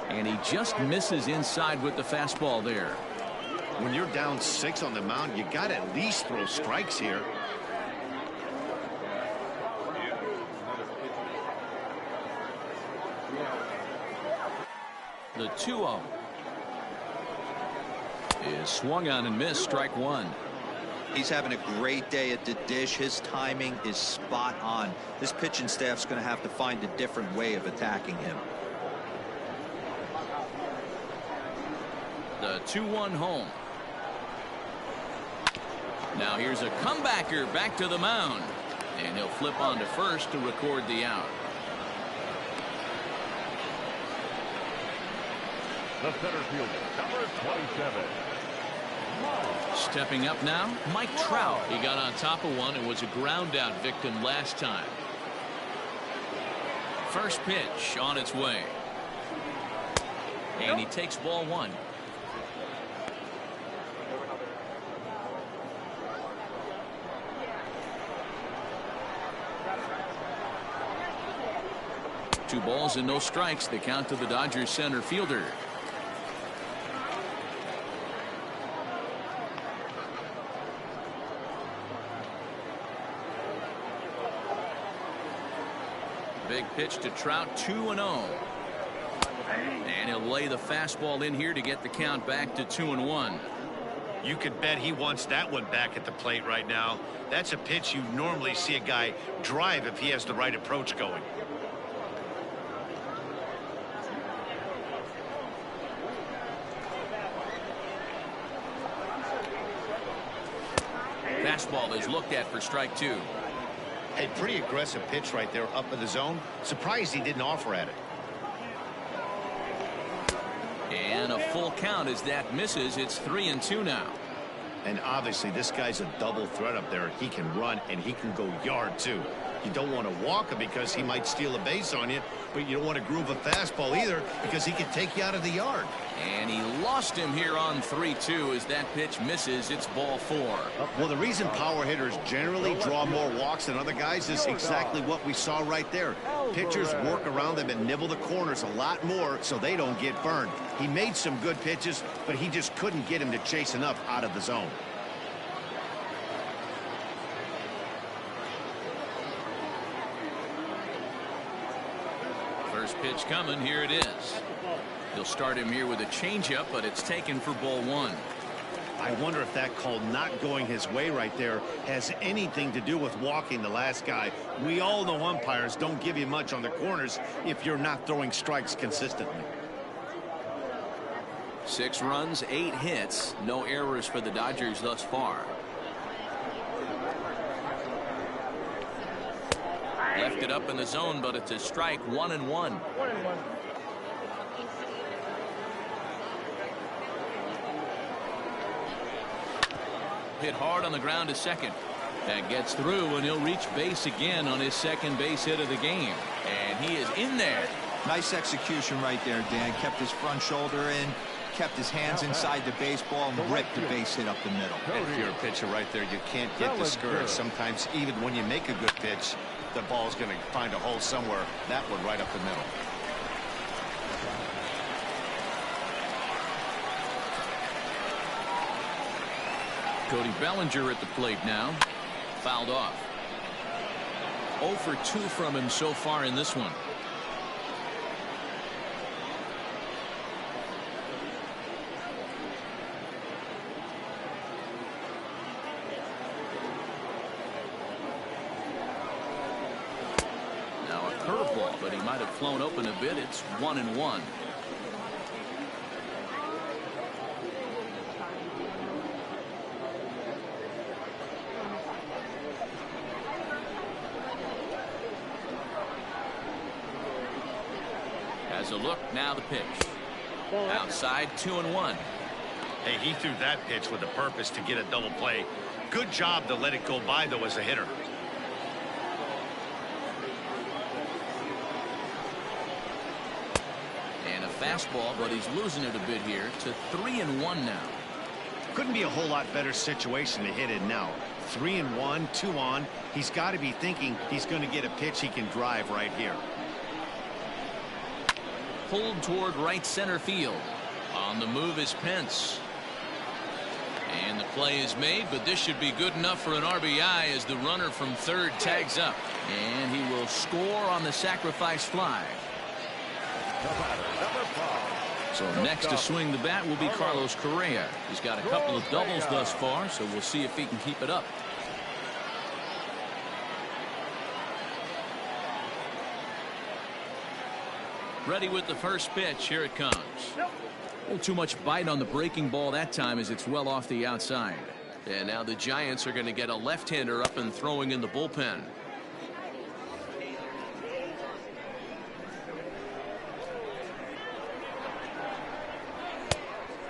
And he just misses inside with the fastball there. When you're down 6 on the mound, you got to at least throw strikes here. The 2-0 is swung on and missed. Strike one. He's having a great day at the dish. His timing is spot on. This pitching staff's going to have to find a different way of attacking him. The 2-1 home. Now here's a comebacker back to the mound, and he'll flip on to first to record the out. The center fielder, number 27. Stepping up now, Mike Trout. He got on top of one and was a ground out victim last time. First pitch on its way. And he takes ball one. Two balls and no strikes. The count to the Dodgers center fielder. Big pitch to Trout, 2-0. And he'll lay the fastball in here to get the count back to 2-1. You could bet he wants that one back at the plate right now. That's a pitch you normally see a guy drive if he has the right approach going. Fastball is looked at for strike 2. A pretty aggressive pitch right there up in the zone. Surprised he didn't offer at it. And a full count as that misses. It's 3-2 now. And obviously this guy's a double threat up there. He can run and he can go yard too. You don't want to walk him because he might steal a base on you, but you don't want to groove a fastball either because he can take you out of the yard. And he lost him here on 3-2 as that pitch misses. It's ball 4. Well, the reason power hitters generally draw more walks than other guys is exactly what we saw right there. Pitchers work around them and nibble the corners a lot more so they don't get burned. He made some good pitches, but he just couldn't get him to chase enough out of the zone. First pitch coming. Here it is. He'll start him here with a changeup, but it's taken for ball 1. I wonder if that call not going his way right there has anything to do with walking the last guy. We all know umpires don't give you much on the corners if you're not throwing strikes consistently. 6 runs, 8 hits, no errors for the Dodgers thus far. Left it up in the zone, but it's a strike. 1-1. Hit hard on the ground to second. That gets through, and he'll reach base again on his second base hit of the game. And he is in there. Nice execution right there, Dan. Kept his front shoulder in, kept his hands inside the baseball, and ripped the base hit up the middle. And if you're a pitcher right there, you can't get discouraged. Sometimes even when you make a good pitch, the ball's going to find a hole somewhere. That one right up the middle. Cody Bellinger at the plate now. Fouled off. 0 for 2 from him so far in this one. Now a curveball, but he might have flown open a bit. It's 1-1. Has a look, now the pitch. Outside, 2-1. Hey, he threw that pitch with a purpose to get a double play. Good job to let it go by, though, as a hitter. And a fastball, but he's losing it a bit here to 3-1 now. Couldn't be a whole lot better situation to hit in now. 3-1, 2 on. He's got to be thinking he's going to get a pitch he can drive right here. Pulled toward right center field. On the move is Pence. And the play is made, but this should be good enough for an RBI as the runner from third tags up. And he will score on the sacrifice fly. So next to swing the bat will be Carlos Correa. He's got a couple of doubles thus far, so we'll see if he can keep it up. Ready with the first pitch. Here it comes. A little too much bite on the breaking ball that time as it's well off the outside. And now the Giants are going to get a left-hander up and throwing in the bullpen.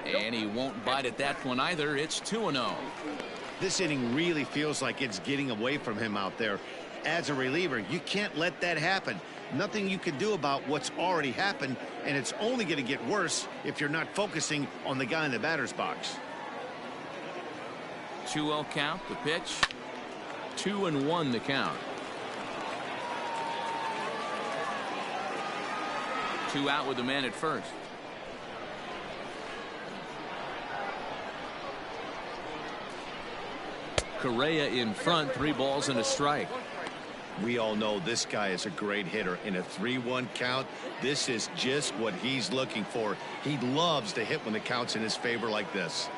And he won't bite at that one either. It's 2-0. This inning really feels like it's getting away from him out there. As a reliever, you can't let that happen. Nothing you can do about what's already happened, and it's only going to get worse if you're not focusing on the guy in the batter's box. 2-0 count, the pitch. 2-1 the count. 2 out with the man at first. Correa in front, 3 balls and a strike. We all know this guy is a great hitter. In a 3-1 count, this is just what he's looking for. He loves to hit when the count's in his favor like this.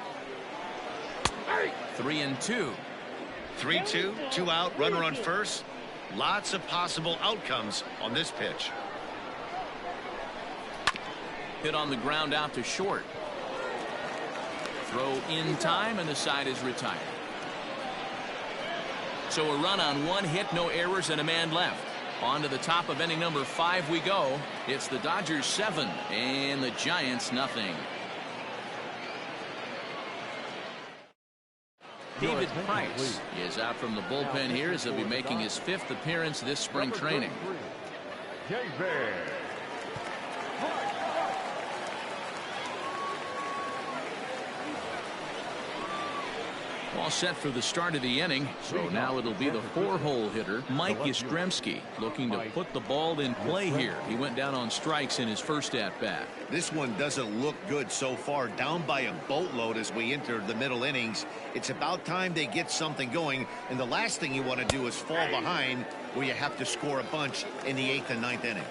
3-2. 3-2, 2 out, runner on first. Lots of possible outcomes on this pitch. Hit on the ground out to short. Throw in time, and the side is retired. So a run on 1 hit, no errors, and a man left. On to the top of inning number 5 we go. It's the Dodgers 7 and the Giants nothing. David Price is out from the bullpen here as he'll be making his 5th appearance this spring training. All set for the start of the inning. So now it'll be the 4-hole hitter, Mike Yastrzemski, looking to put the ball in play here. He went down on strikes in his first at-bat. This one doesn't look good so far. Down by a boatload as we enter the middle innings. It's about time they get something going. And the last thing you want to do is fall behind where you have to score a bunch in the 8th and 9th inning.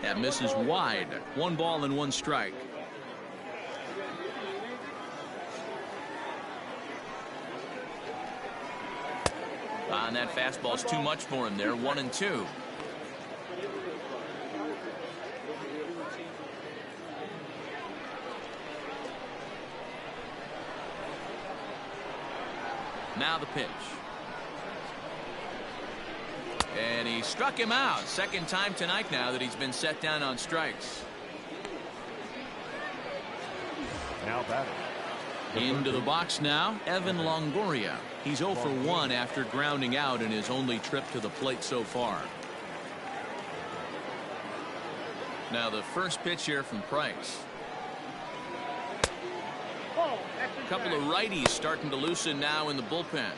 That misses wide. 1 ball and 1 strike. And that fastball's too much for him there. 1-2. Now the pitch. And he struck him out. Second time tonight now that he's been set down on strikes. Now batting. Into the box now, Evan Longoria. He's 0 for 1 after grounding out in his only trip to the plate so far. Now the first pitch here from Price. A couple of righties starting to loosen now in the bullpen.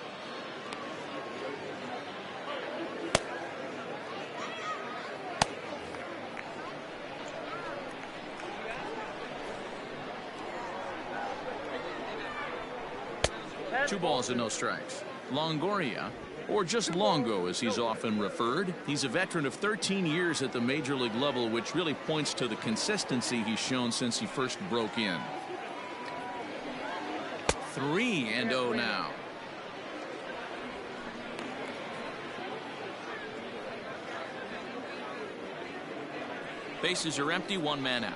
Two balls and no strikes. Longoria, or just Longo as he's often referred. He's a veteran of 13 years at the major league level, which really points to the consistency he's shown since he first broke in. 3-0 now. Bases are empty, 1 man out.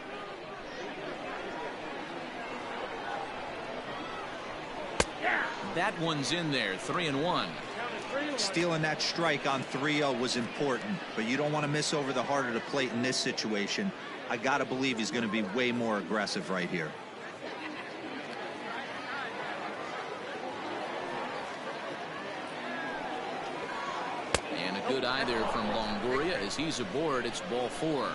That one's in there. 3-1. Stealing that strike on 3-0 was important, but you don't want to miss over the heart of the plate in this situation. I gotta believe he's going to be way more aggressive right here. And a good eye there from Longoria as he's aboard. It's ball 4.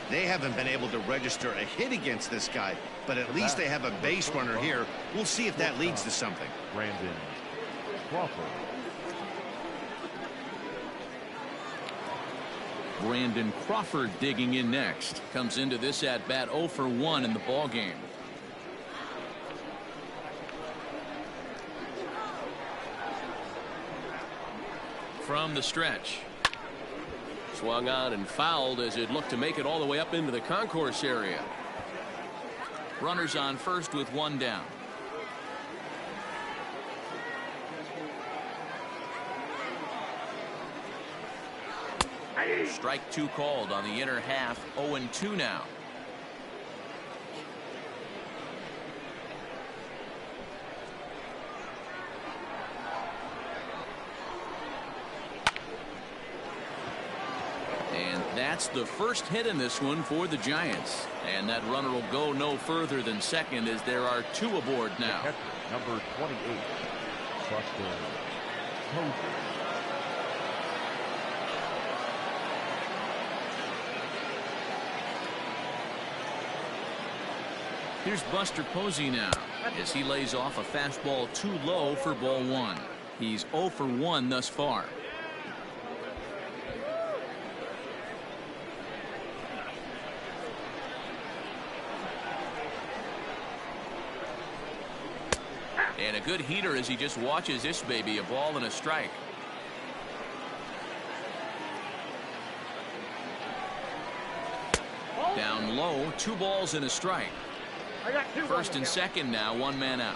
They haven't been able to register a hit against this guy, but at least they have a base runner here. We'll see if that leads to something. Brandon Crawford. Brandon Crawford digging in next. Comes into this at bat 0 for 1 in the ball game. From the stretch. Swung on and fouled as it looked to make it all the way up into the concourse area. Runners on first with 1 down. Strike 2 called on the inner half. 0-2 now. And that's the first hit in this one for the Giants. And that runner will go no further than second as there are 2 aboard now. Number 28, Buster Posey. Here's Buster Posey now as he lays off a fastball too low for ball 1. He's 0 for 1 thus far. And a good heater as he just watches this baby. A ball and a strike. Down low, 2 balls and a strike. First and second now, 1 man out.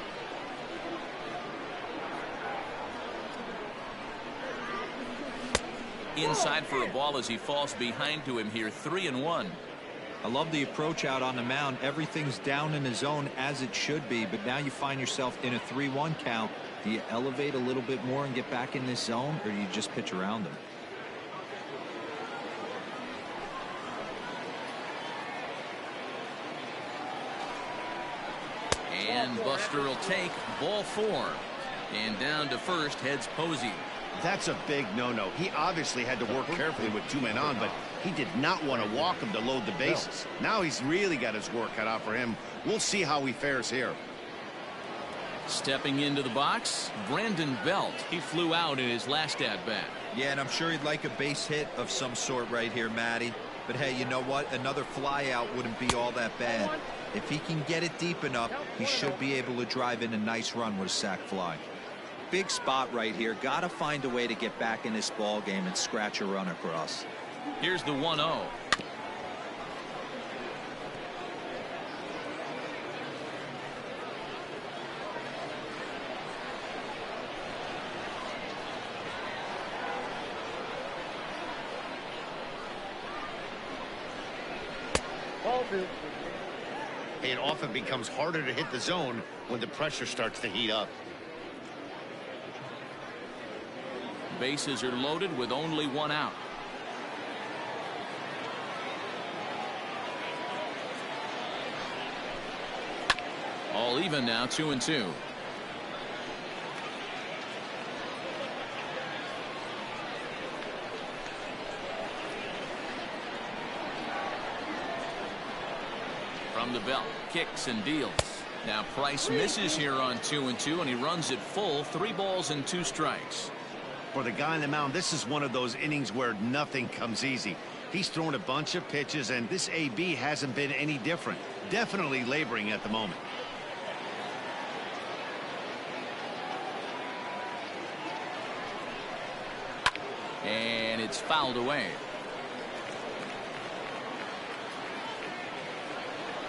inside for a ball as he falls behind to him here. 3-1. I love the approach out on the mound. Everything's down in the zone as it should be, but now you find yourself in a 3-1 count. Do you elevate a little bit more and get back in this zone, or do you just pitch around them? And Buster will take ball 4. And down to first heads Posey. That's a big no-no. He obviously had to work carefully with 2 men on, but he did not want to walk him to load the bases. Now he's really got his work cut out for him. We'll see how he fares here. Stepping into the box, Brandon Belt. He flew out in his last at-bat. Yeah, and I'm sure he'd like a base hit of some sort right here, Matty. But hey, you know what? Another fly out wouldn't be all that bad. If he can get it deep enough, he should be able to drive in a nice run with a sac fly. Big spot right here. Got to find a way to get back in this ball game and scratch a run across. Here's the 1-0. Ball 2. It often becomes harder to hit the zone when the pressure starts to heat up. Bases are loaded with only 1 out. All even now, 2-2. From the belt, kicks and deals. Now Price misses here on 2-2, and he runs it full. 3 balls and 2 strikes. For the guy on the mound, this is one of those innings where nothing comes easy. He's thrown a bunch of pitches, and this AB hasn't been any different. Definitely laboring at the moment. And it's fouled away.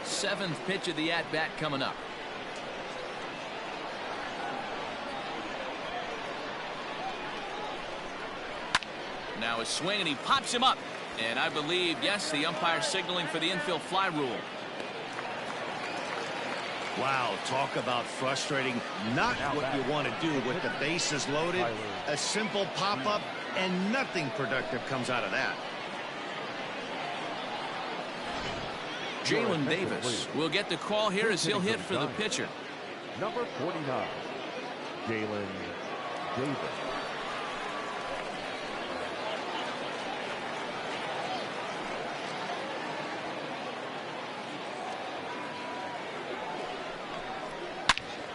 7th pitch of the at-bat coming up. Now a swing, and he pops him up. And I believe, yes, the umpire signaling for the infield fly rule. Wow, talk about frustrating. Not what you want to do with the bases loaded. A simple pop-up, and nothing productive comes out of that. Jalen Davis will get the call here as he'll hit for the pitcher. Number 49, Jalen Davis.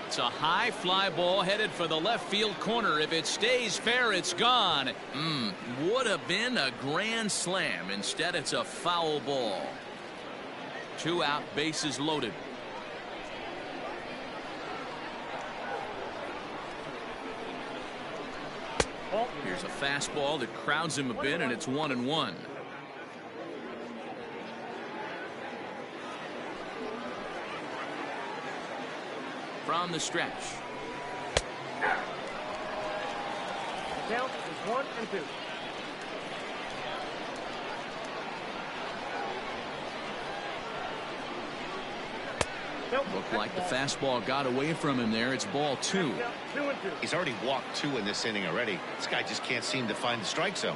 It's a high fly ball headed for the left field corner. If it stays fair, it's gone. Would have been a grand slam. Instead, it's a foul ball. 2 out, bases loaded. Here's a fastball that crowds him a bit, and it's 1-1. From the stretch. Count is 1-2. Looked like the fastball got away from him there. It's ball 2. He's already walked 2 in this inning already. This guy just can't seem to find the strike zone.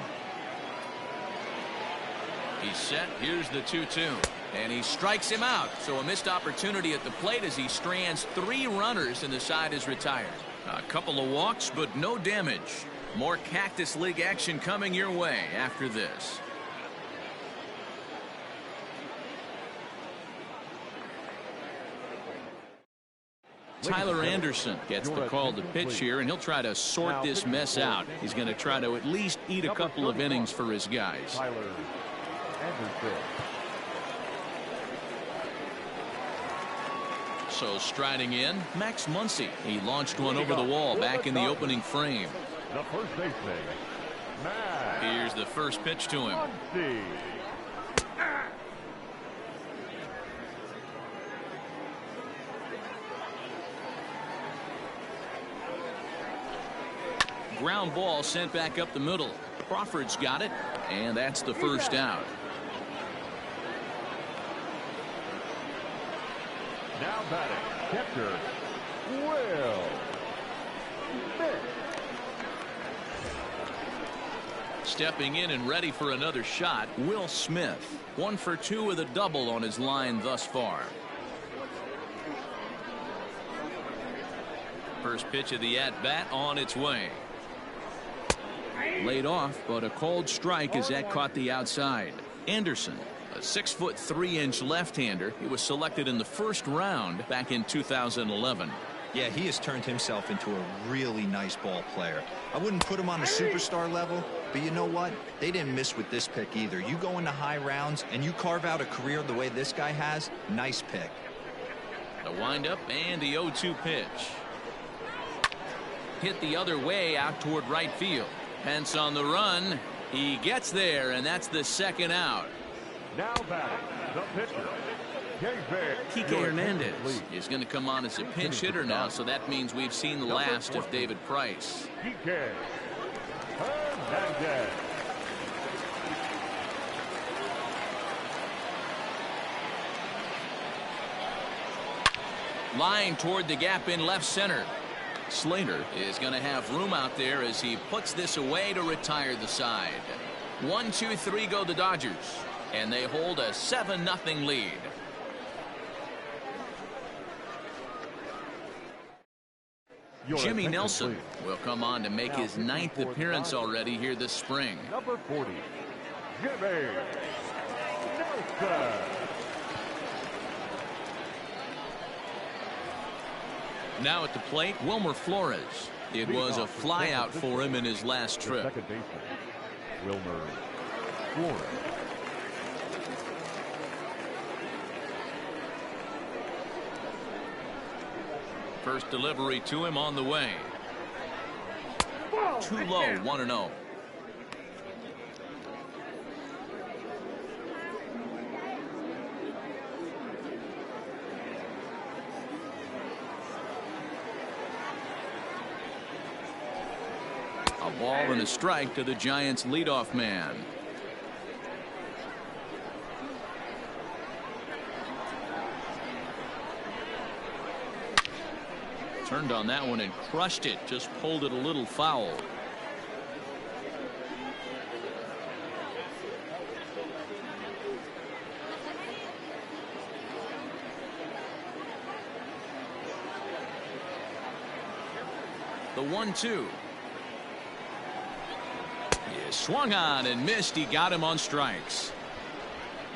He's set. Here's the 2-2. And he strikes him out. So a missed opportunity at the plate as he strands 3 runners and the side is retired. A couple of walks, but no damage. More Cactus League action coming your way after this. Tyler Anderson gets the call to pitch here, and he'll try to sort this mess out. He's going to try to at least eat a couple of innings for his guys. Tyler Anderson. So striding in, Max Muncie. He launched one over the wall back in the opening frame. The first baseman, Max. Here's the first pitch to him. Muncie. Ground ball sent back up the middle. Crawford's got it, and that's the first out. Now batting, catcher, Will Smith. Stepping in and ready for another shot, Will Smith. 1 for 2 with a double on his line thus far. First pitch of the at-bat on its way. Laid off, but a called strike as that caught the outside. Anderson, a 6'3" left-hander. He was selected in the first round back in 2011. Yeah, he has turned himself into a really nice ball player. I wouldn't put him on a superstar level, but you know what? They didn't miss with this pick either. You go into high rounds and you carve out a career the way this guy has, nice pick. The windup and the 0-2 pitch. Hit the other way out toward right field. Pence on the run. He gets there, and that's the second out. Now batting, the pitcher, Kike Hernandez is going to come on as a pinch hitter now, so that means we've seen the last of David Price. Kike Hernandez. Line toward the gap in left center. Slater is going to have room out there as he puts this away to retire the side. 1-2-3 go the Dodgers, and they hold a 7-0 lead. Jimmy Nelson will come on to make his 9th appearance already here this spring. Number 40, Jimmy Nelson. Now at the plate, Wilmer Flores. It was a flyout for him in his last trip. Second baseman, Wilmer Flores. First delivery to him on the way. Too low, 1-0. A ball and a strike to the Giants leadoff man. Turned on that one and crushed it. Just pulled it a little foul. The 1-2. He swung on and missed. He got him on strikes.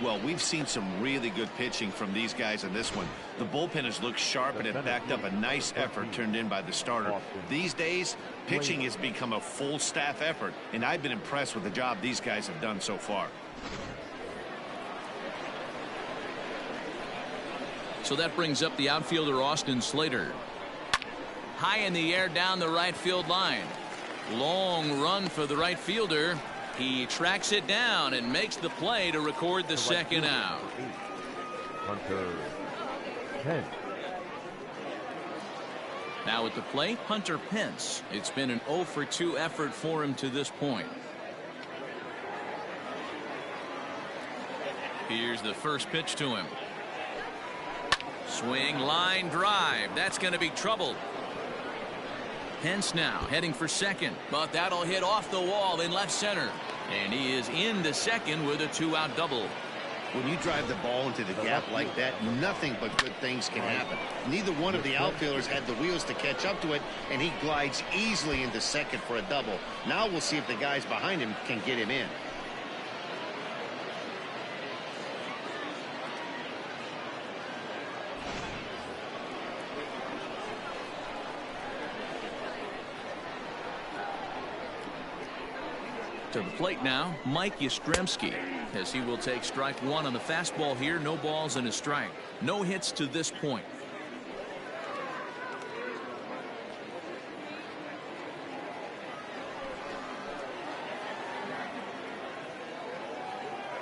Well, we've seen some really good pitching from these guys in this one. The bullpen has looked sharp and it backed up a nice effort turned in by the starter. These days, pitching has become a full staff effort, and I've been impressed with the job these guys have done so far. So that brings up the outfielder Austin Slater. High in the air down the right field line. Long run for the right fielder. He tracks it down and makes the play to record the second out. Hunter Pence. Now at the plate, Hunter Pence. It's been an 0 for 2 effort for him to this point. Here's the first pitch to him. Swing, line drive. That's going to be trouble. Pence now heading for second, but that'll hit off the wall in left center. And he is into second with a 2-out double. When you drive the ball into the gap like that, nothing but good things can happen. Neither one of the outfielders had the wheels to catch up to it, and he glides easily into second for a double. Now we'll see if the guys behind him can get him in. To the plate now, Mike Yastrzemski, as he will take strike one on the fastball here. No balls and a strike. No hits to this point.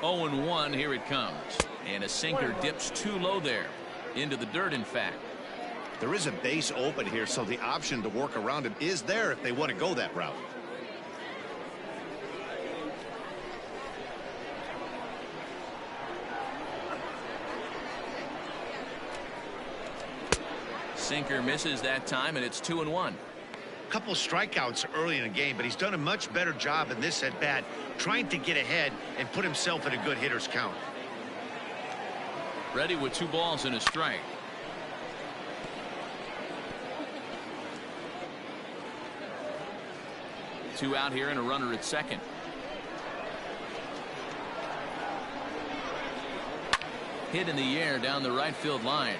Oh and 1, here it comes. And a sinker dips too low there. Into the dirt, in fact. There is a base open here, so the option to work around him is there if they want to go that route. Sinker misses that time, and it's 2-1. Couple strikeouts early in the game, but he's done a much better job in this at bat, trying to get ahead and put himself in a good hitter's count. Ready with 2 balls and a strike. Two out here and a runner at second. Hit in the air down the right field line.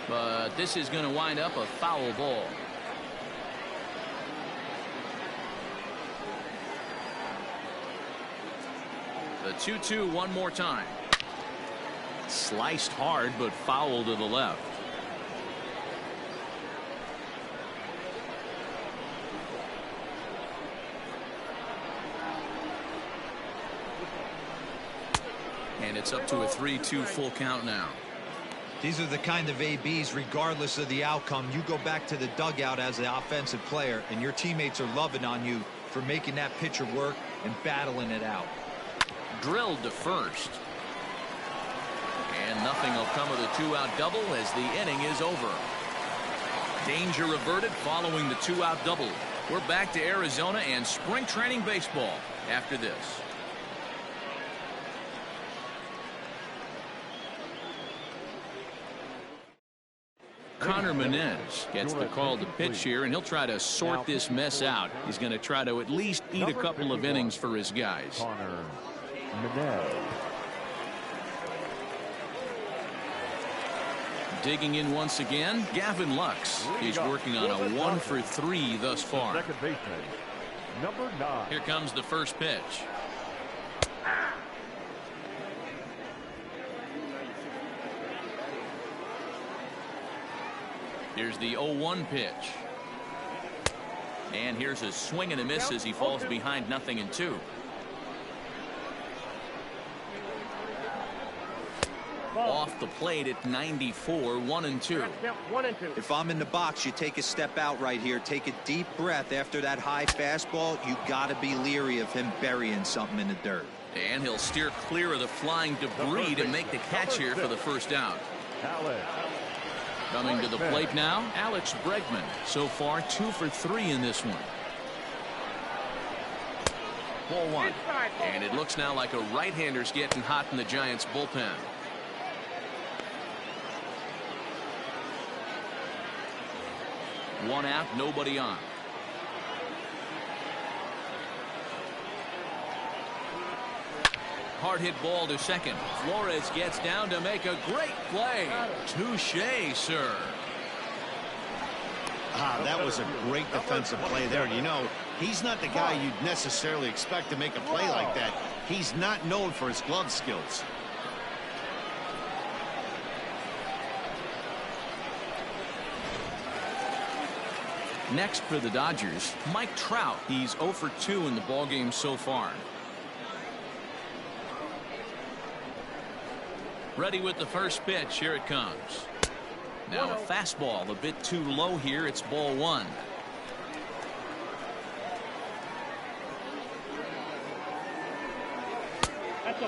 But this is going to wind up a foul ball. The 2-2 one more time. Sliced hard, but foul to the left. And it's up to a 3-2 full count now. These are the kind of ABs, regardless of the outcome. You go back to the dugout as the offensive player, and your teammates are loving on you for making that pitcher work and battling it out. Drilled to first. And nothing will come of the 2-out double as the inning is over. Danger averted following the 2-out double. We're back to Arizona and spring training baseball after this. Connor Menez gets the call to pitch here, and he'll try to sort this mess out. He's going to try to at least eat a couple of innings for his guys. Connor Menez. Digging in once again, Gavin Lux. He's working on a 1-for-3 thus far. Second baseman, number 9. Here comes the first pitch. Here's the 0-1 pitch. And here's a swing and a miss as he falls behind 0-2. Off the plate at 94, 1-2. If I'm in the box, you take a step out right here. Take a deep breath after that high fastball. You got to be leery of him burying something in the dirt. And he'll steer clear of the flying debris to make the catch here for the first out. Coming to the plate now, Alex Bregman. So far, 2-for-3 in this one. Ball 1. And it looks now like a right-hander's getting hot in the Giants' bullpen. One out, nobody on. Hard hit ball to second. Suarez gets down to make a great play. Touché, sir. That was a great defensive play there. You know, he's not the guy you'd necessarily expect to make a play like that. He's not known for his glove skills. Next for the Dodgers, Mike Trout. He's 0-for-2 in the ballgame so far. Ready with the first pitch. Here it comes. Now a fastball a bit too low here. It's ball 1.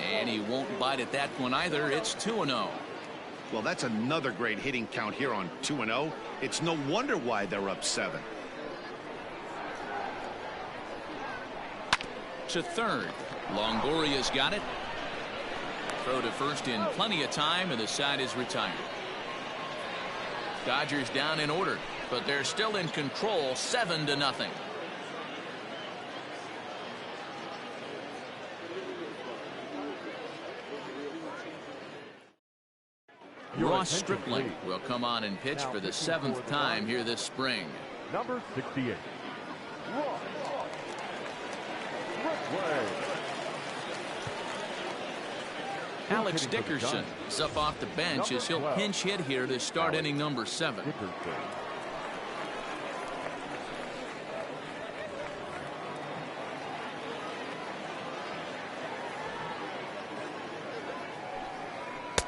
And he won't bite at that one either. It's 2-0. Well, that's another great hitting count here on 2-0. It's no wonder why they're up 7. To third. Longoria's got it. Throw to first in plenty of time, and the side is retired. Dodgers down in order, but they're still in control, 7-0. Ross Stripling will come on and pitch for the 7th time here this spring. Number 68. Ross Stripling. Alex Dickerson is up off the bench as he'll pinch hit here to start inning number 7.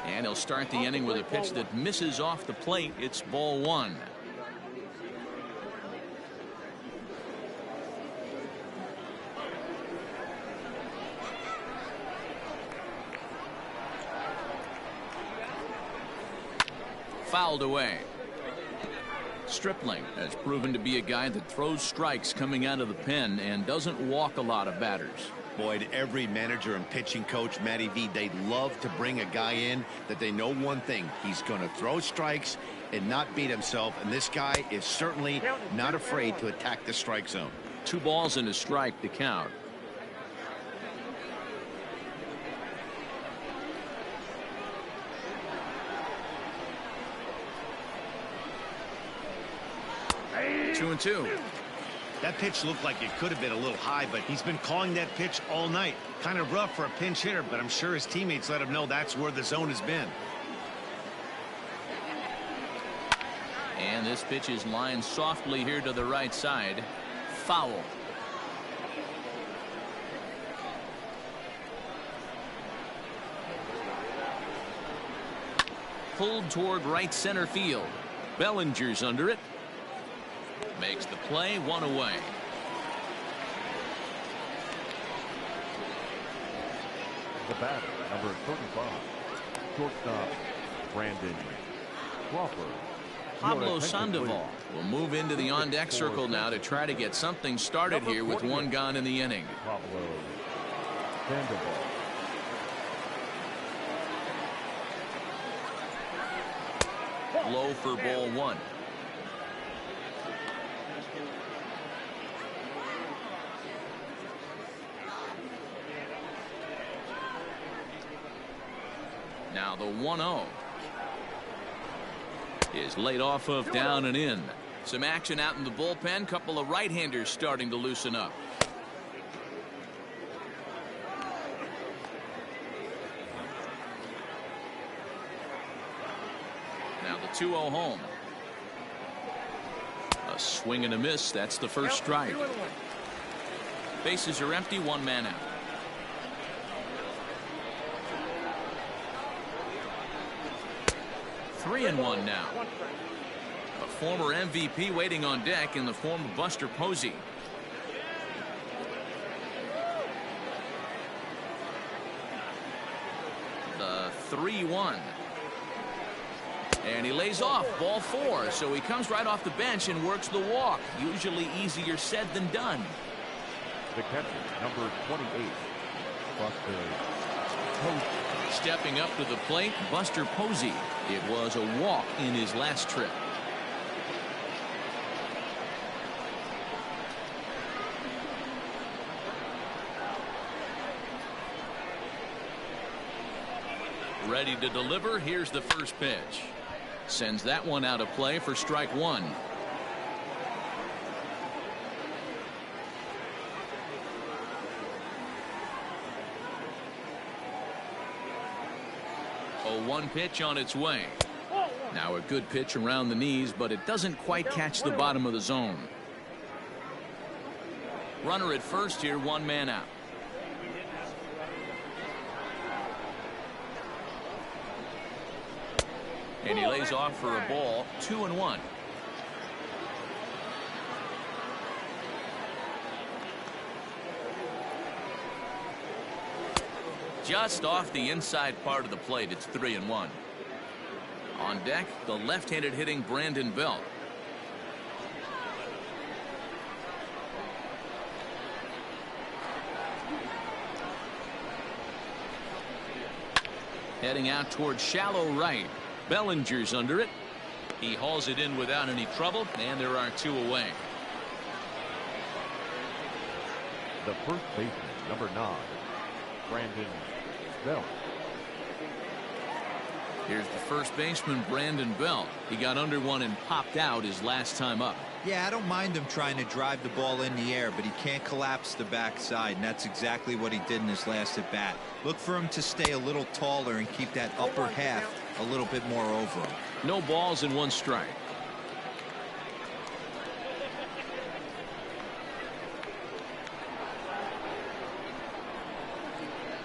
And he'll start the inning with a pitch that misses off the plate. It's ball 1. fouled away. Stripling has proven to be a guy that throws strikes coming out of the pen and doesn't walk a lot of batters. Boyd, every manager and pitching coach, Matty V, they'd love to bring a guy in that they know one thing. He's going to throw strikes and not beat himself. And this guy is certainly not afraid to attack the strike zone. 2 balls and a strike to count. Two and two. That pitch looked like it could have been a little high, but he's been calling that pitch all night. Kind of rough for a pinch hitter, but I'm sure his teammates let him know that's where the zone has been. And this pitch is lined softly here to the right side. Foul. Pulled toward right center field. Bellinger's under it. Makes the play, 1 away. The batter, number 35, shortstop, Brandon Crawford. Pablo Sandoval will move into the on-deck circle now to try to get something started here with 1 gone in the inning. Pablo Sandoval. Low for ball 1. Now the 1-0 is laid off of down and in. Some action out in the bullpen. Couple of right-handers starting to loosen up. Now the 2-0 home. A swing and a miss. That's the first strike. Bases are empty. 1 man out. Three and one now. A former MVP waiting on deck in the form of Buster Posey. The 3-1. And he lays off, ball 4. So he comes right off the bench and works the walk. Usually easier said than done. The catcher, number 28, Buster Posey. Stepping up to the plate, Buster Posey. It was a walk in his last trip. Ready to deliver. Here's the first pitch. Sends that one out of play for strike 1. A 1 pitch on its way. Now a good pitch around the knees, but it doesn't quite catch the bottom of the zone. Runner at first here, 1 man out. And he lays off for a ball. 2-1. Just off the inside part of the plate. It's 3-1. On deck, the left-handed hitting Brandon Belt. Heading out towards shallow right. Bellinger's under it. He hauls it in without any trouble, and there are 2 away. The first baseman, number 9, Brandon Belt. Here's the first baseman, Brandon Belt. He got under one and popped out his last time up. Yeah, I don't mind him trying to drive the ball in the air, but he can't collapse the backside, and that's exactly what he did in his last at bat. Look for him to stay a little taller and keep that upper half a little bit more over him. No balls and 1 strike.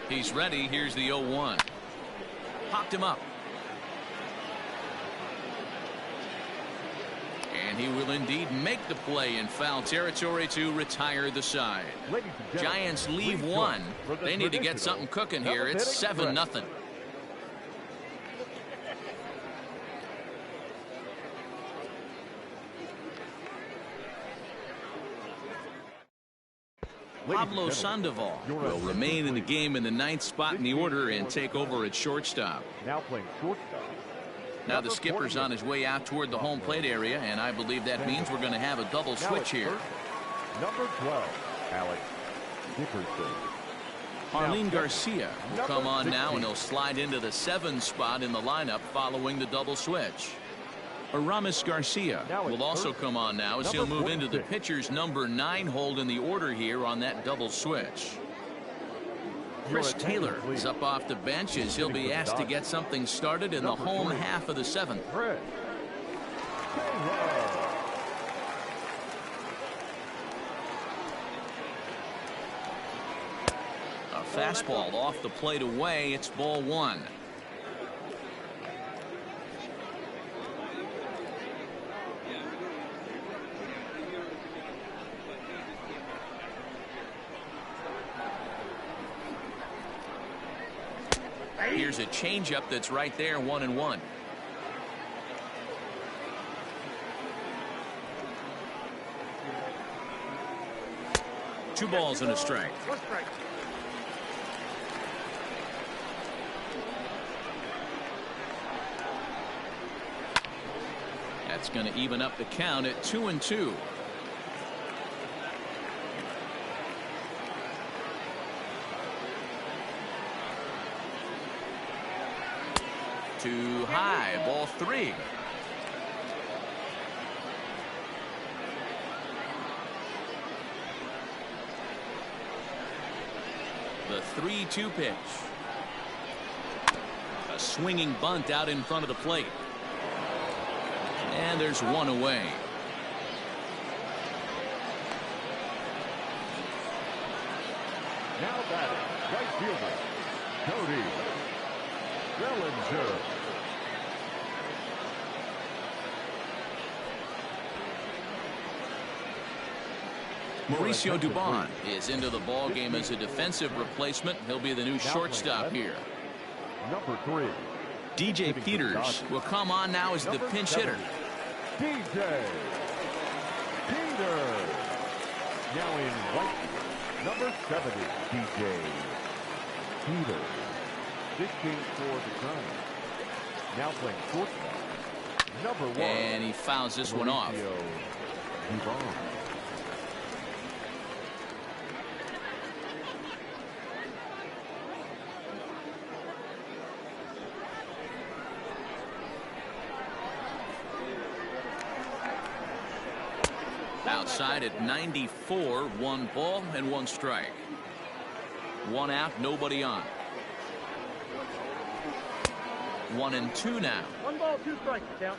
He's ready. Here's the 0-1. Popped him up. And he will indeed make the play in foul territory to retire the side. Giants leave 1. They need to get something cooking here. It's 7-0. Pablo Sandoval will remain in the game in the 9th spot in the order and take over at shortstop. Now playing shortstop. Now the skipper's on his way out toward the home plate area, and I believe that means we're going to have a double switch here. Number 12, Alex Dickerson. Arlene Garcia will come on now, and he'll slide into the 7th spot in the lineup following the double switch. Aramis Garcia will also come on now as he'll move into the pitcher's number 9 hold in the order here on that double switch. Chris Taylor is up off the bench as he'll be asked to get something started in the home half of the 7th. A fastball off the plate away. It's ball 1. Here's a changeup that's right there, 1-1. Two balls and a strike. That's going to even up the count at 2-2. Too high, ball 3. The 3-2 pitch. A swinging bunt out in front of the plate. And there's one away. Now batting, right fielder, Cody Bellinger. Mauricio Dubon is into the ball game as a defensive replacement. He'll be the new shortstop here. Number 3, DJ Peters will come on now as the pinch hitter. DJ Peters. Now in right field, number 70, DJ Peters. This game for the Giants. Now playing shortstop, number 1. And he fouls this one off. Dubon. Outside at 94, 1 ball and 1 strike. 1 out, nobody on. 1-2 now. 1 ball, 2 strikes, count.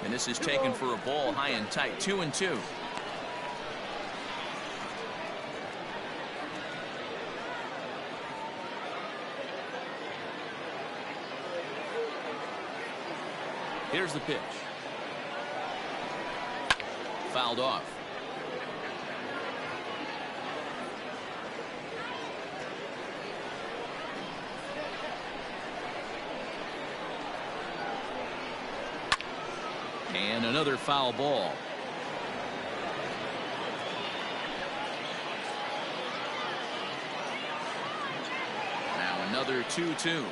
And this is taken for a ball, high and tight. 2-2. Here's the pitch. Fouled off. And another foul ball. Now another 2-2.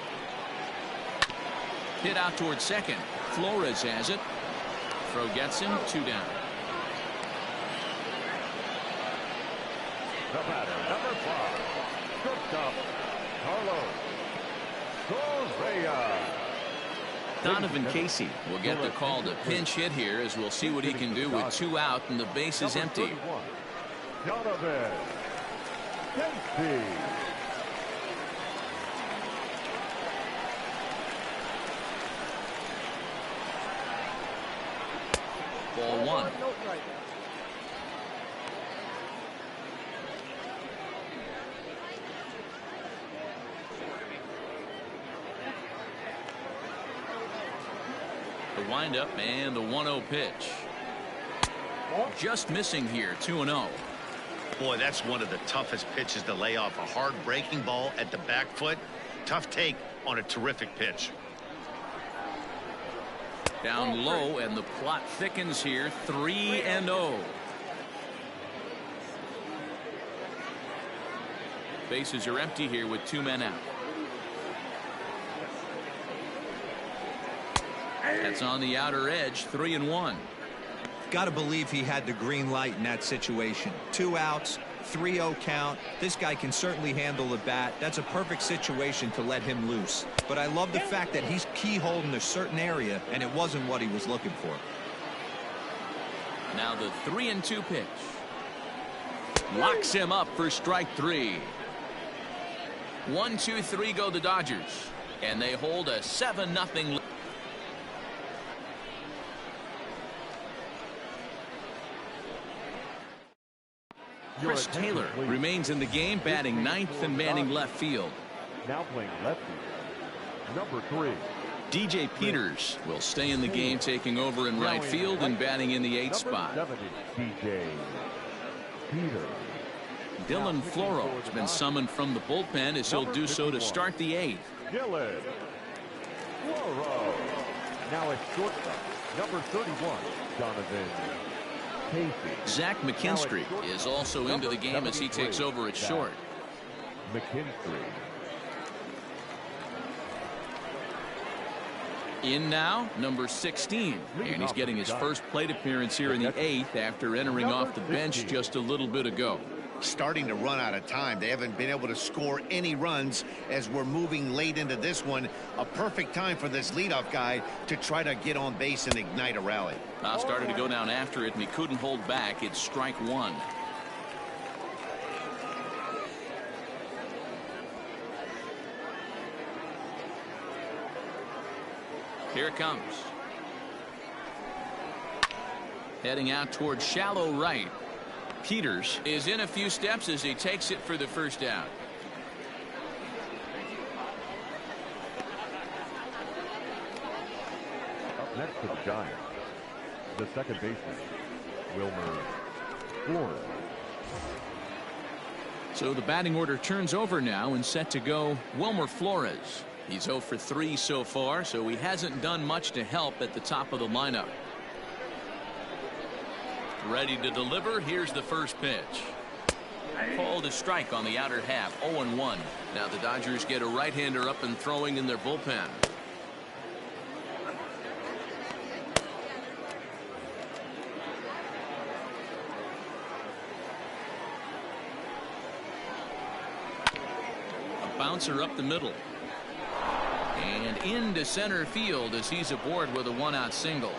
Hit out towards second. Flores has it. Throw gets him. 2 down. The batter, number 5, shortstop, Carlos Correa. Donovan Casey will get the call to pinch hit here, as we'll see what he can do with 2 out and the base is empty. Donovan Casey. Ball 1. No strike. The windup and the 1-0 pitch. Just missing here. 2-0. Boy, that's one of the toughest pitches to lay off. A hard breaking ball at the back foot. Tough take on a terrific pitch. Down low, and the plot thickens here. 3-0. Bases are empty here with 2 men out. That's on the outer edge. 3-1. Got to believe he had the green light in that situation. 2 outs, 3-0 count. This guy can certainly handle the bat. That's a perfect situation to let him loose. But I love the fact that he's keyholed in a certain area, and it wasn't what he was looking for. Now the 3-2 pitch. Locks him up for strike 3. 1, 2, 3 go the Dodgers, and they hold a 7-0 lead. Chris Taylor remains in the game, batting 9th and manning left field. Now playing left field, number 3. DJ Peters will stay in the game, taking over in right field and batting in the 8th spot. DJ Peters. Dylan Floro has been summoned from the bullpen, as he'll do so to start the 8th. Dylan Floro. Now at shortstop, number 31, Donovan Casey. Zach McKinstry is also into the game as he takes over at short. McKinstry. In now, number 16, and he's getting his first plate appearance here in the 8th after entering off the bench just a little bit ago. Starting to run out of time. They haven't been able to score any runs as we're moving late into this one. A perfect time for this leadoff guy to try to get on base and ignite a rally. Now started to go down after it, and he couldn't hold back. It's strike 1. Here it comes. Heading out towards shallow right. Peters is in a few steps as he takes it for the first out. Up next for the Giants, the second baseman, Wilmer Flores. So the batting order turns over now, and set to go Wilmer Flores. He's 0 for 3 so far, so he hasn't done much to help at the top of the lineup. Ready to deliver. Here's the first pitch. Called a strike on the outer half. 0-1. Now the Dodgers get a right-hander up and throwing in their bullpen. A bouncer up the middle. And into center field as he's aboard with a 1-out single.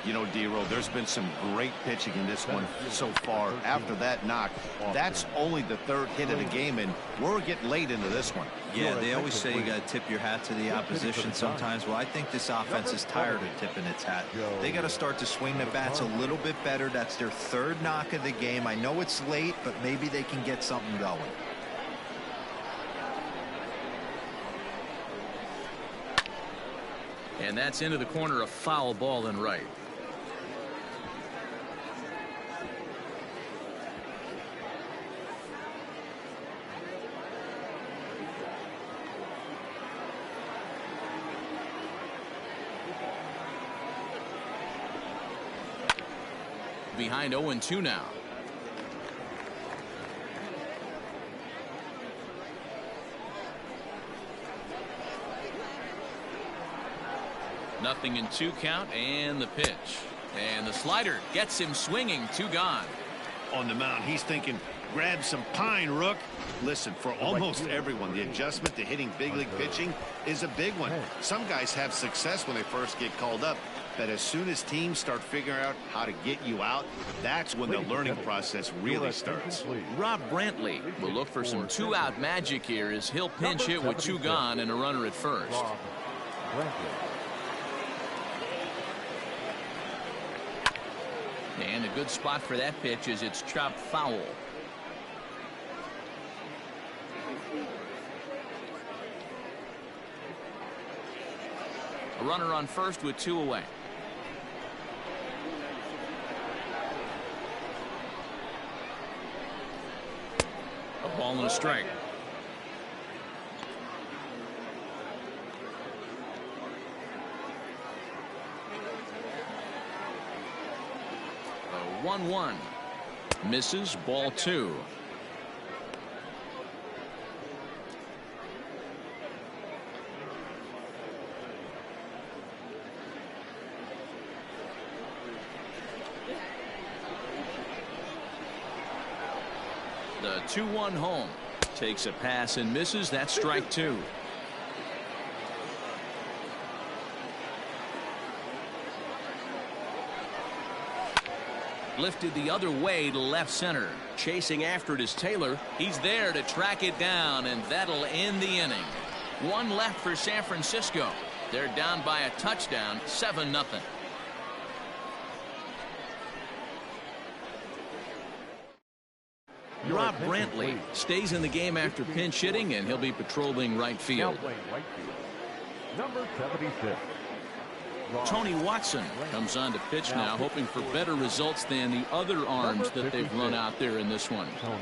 You know, D-Row, there's been some great pitching in this one so far. After that knock, that's only the 3rd hit of the game, and we're getting late into this one. Yeah, they always say you got to tip your hat to the opposition sometimes. Well, I think this offense is tired of tipping its hat. They got to start to swing the bats a little bit better. That's their 3rd knock of the game. I know it's late, but maybe they can get something going. And that's into the corner, a foul ball in right. Behind 0-2 now. Nothing in 2 count, and the pitch. And the slider gets him swinging. 2 gone. On the mound, he's thinking, grab some pine, Rook. Listen, for almost everyone, the adjustment to hitting big league pitching is a big one. Some guys have success when they first get called up, but as soon as teams start figuring out how to get you out, that's when the learning process really starts. Rob Brantley will look for some 2-out magic here as he'll pinch hit with 2 gone and a runner at first. And a good spot for that pitch as it's chopped foul. A runner on first with 2 away. A ball and a strike. 1-1. Misses, ball 2. The 2-1 home. Takes a pass and misses. That's strike 2. Lifted the other way to left center. Chasing after it is Taylor. He's there to track it down, and that'll end the inning. 1 left for San Francisco. They're down by a touchdown, 7-0. Rob Brantley stays in the game after pinch hitting, and he'll be patrolling right field. Number 76. Tony Watson comes on to pitch now, hoping for better results than the other arms that they've run out there in this one. Tony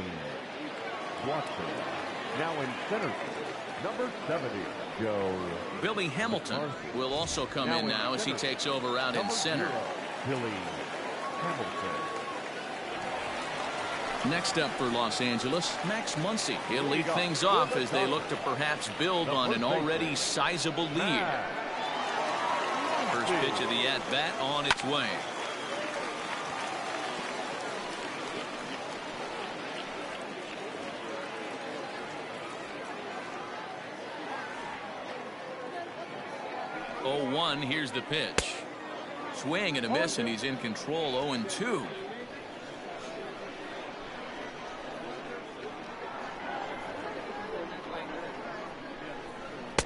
Watson. Now in center field, number 70, Joe. Billy Hamilton will also come in now as he takes over out in center. Billy Hamilton. Next up for Los Angeles, Max Muncie. He'll lead things off as they look to perhaps build on an already sizable lead. First pitch of the at-bat on its way. Oh, 1, here's the pitch. Swing and a miss, and he's in control. 0-2.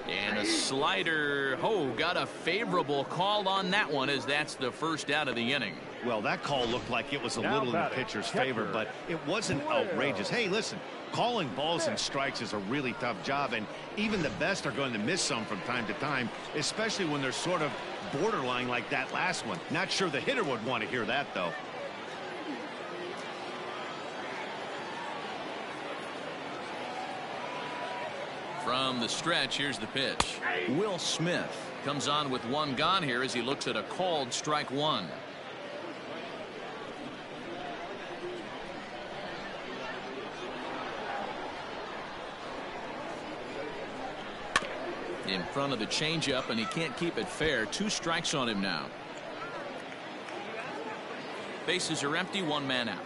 And a slider. Oh, got a favorable call on that one, as that's the first out of the inning. Well, that call looked like it was a little in the pitcher's favor, but it wasn't outrageous. Hey, listen, calling balls and strikes is a really tough job, and even the best are going to miss some from time to time, especially when they're sort of borderline like that last one. Not sure the hitter would want to hear that, though. From the stretch, here's the pitch. Will Smith comes on with 1 gone here as he looks at a called strike 1. In front of the changeup, and he can't keep it fair. 2 strikes on him now. Bases are empty, 1 man out.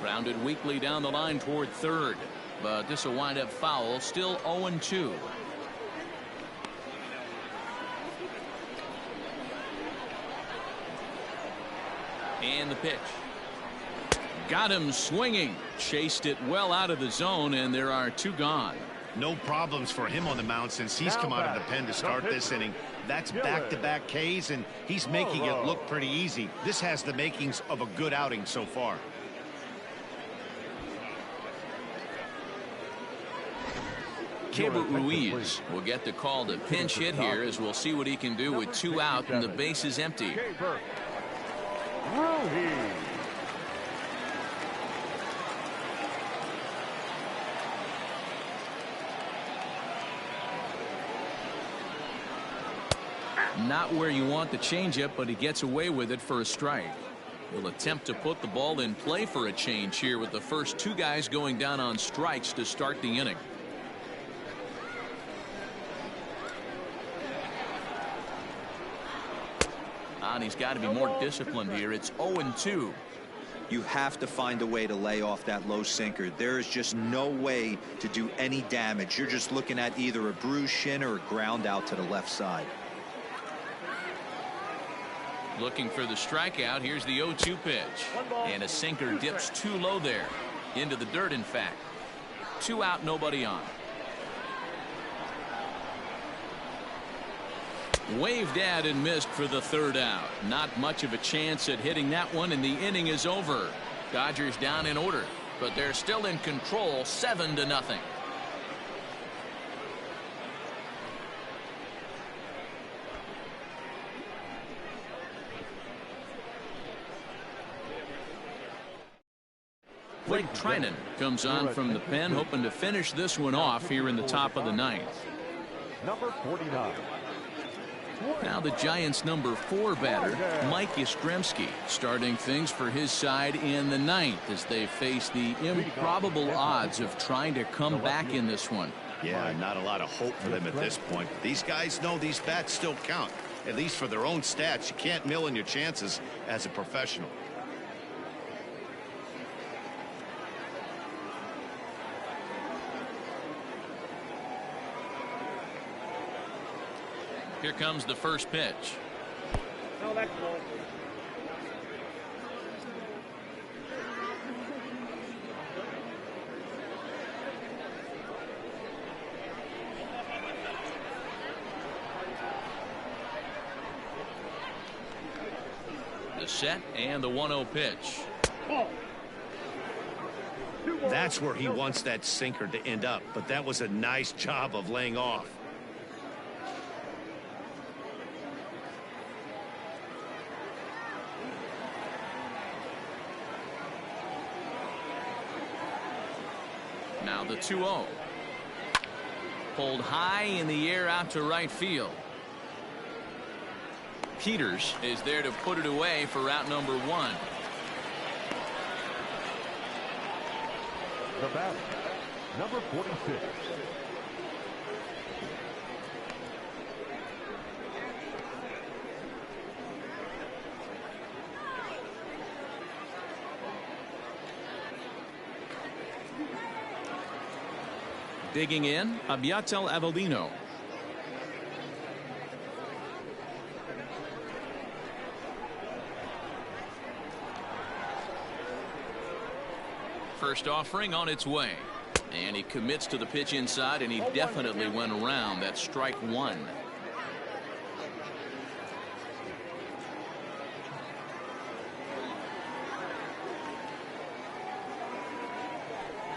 Grounded weakly down the line toward third, but this will wind up foul. Still 0-2. And the pitch. Got him swinging. Chased it well out of the zone, and there are 2 gone. No problems for him on the mound since he's come out of the pen to start this inning. That's back-to-back Ks, and he's making it look pretty easy. This has the makings of a good outing so far. Keibert Ruiz will get the call to pinch hit here, as we'll see what he can do with 2 out and the base is empty. Not where you want the changeup, but he gets away with it for a strike. He'll attempt to put the ball in play for a change here, with the first 2 guys going down on strikes to start the inning. And he's got to be more disciplined here. It's 0-2. You have to find a way to lay off that low sinker. There is just no way to do any damage. You're just looking at either a bruised shin or a ground out to the left side. Looking for the strikeout. Here's the 0-2 pitch. And a sinker dips too low there. Into the dirt, in fact. 2 out, nobody on. Waved at and missed for the 3rd out. Not much of a chance at hitting that one, and the inning is over. Dodgers down in order, but they're still in control, 7-0. Blake Trinan comes on from the pen, hoping to finish this one off here in the top of the 9th. Number 49. Now the Giants' #4 batter, Mike Yastrzemski, starting things for his side in the 9th as they face the improbable odds of trying to come back in this one. Yeah, not a lot of hope for them at this point. These guys know these bats still count, at least for their own stats. You can't mill in your chances as a professional. Here comes the first pitch. No, that's low. The set and the 1-0 pitch. Ball. That's where he wants that sinker to end up, but that was a nice job of laying off. Now the 2-0. Pulled high in the air out to right field. Peters is there to put it away for route #1. The batter, number 46. Digging in, Abiatel Avellino. First offering on its way. And he commits to the pitch inside, and he definitely went around. That's strike 1.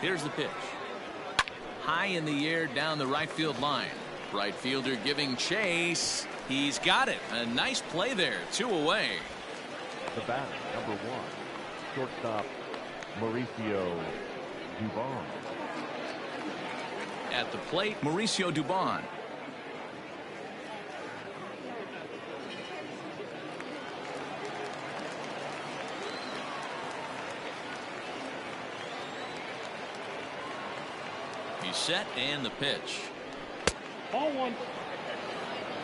Here's the pitch. High in the air down the right field line. Right fielder giving chase. He's got it. A nice play there. 2 away. The batter, number 1. Shortstop, Mauricio Dubon. At the plate, Mauricio Dubon. He's set and the pitch. Ball 1.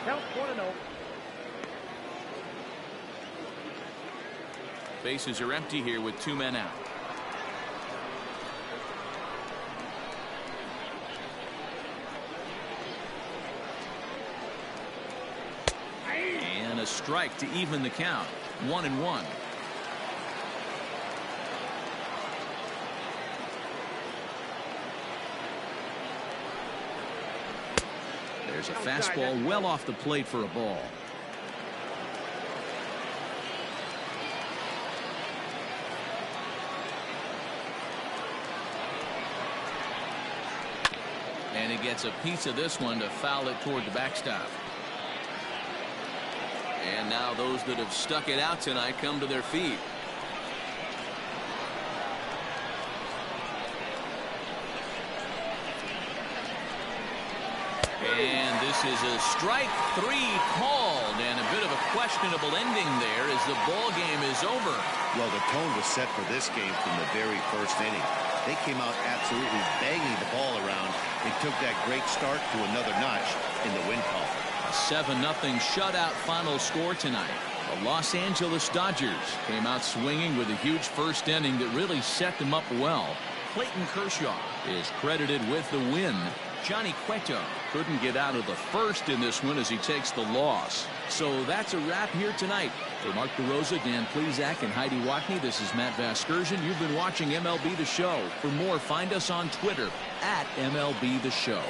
Count 1-0. Bases are empty here with 2 men out. And a strike to even the count. 1-1. There's a fastball well off the plate for a ball. And he gets a piece of this one to foul it toward the backstop. And now those that have stuck it out tonight come to their feet. And this is a strike 3 called, and a bit of a questionable ending there as the ball game is over. Well, the tone was set for this game from the very first inning. They came out absolutely banging the ball around. They took that great start to another notch in the win column. A 7-0 shutout final score tonight. The Los Angeles Dodgers came out swinging with a huge first inning that really set them up well. Clayton Kershaw is credited with the win. Johnny Cueto couldn't get out of the first in this one as he takes the loss. So that's a wrap here tonight. For Mark DeRosa, Dan Plezak, and Heidi Watney, this is Matt Vasgersian. You've been watching MLB The Show. For more, find us on Twitter at MLB The Show.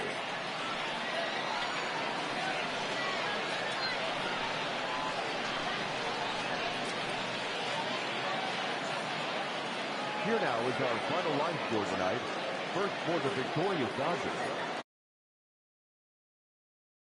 Here now is our final line score tonight. First for the victorious Dodgers.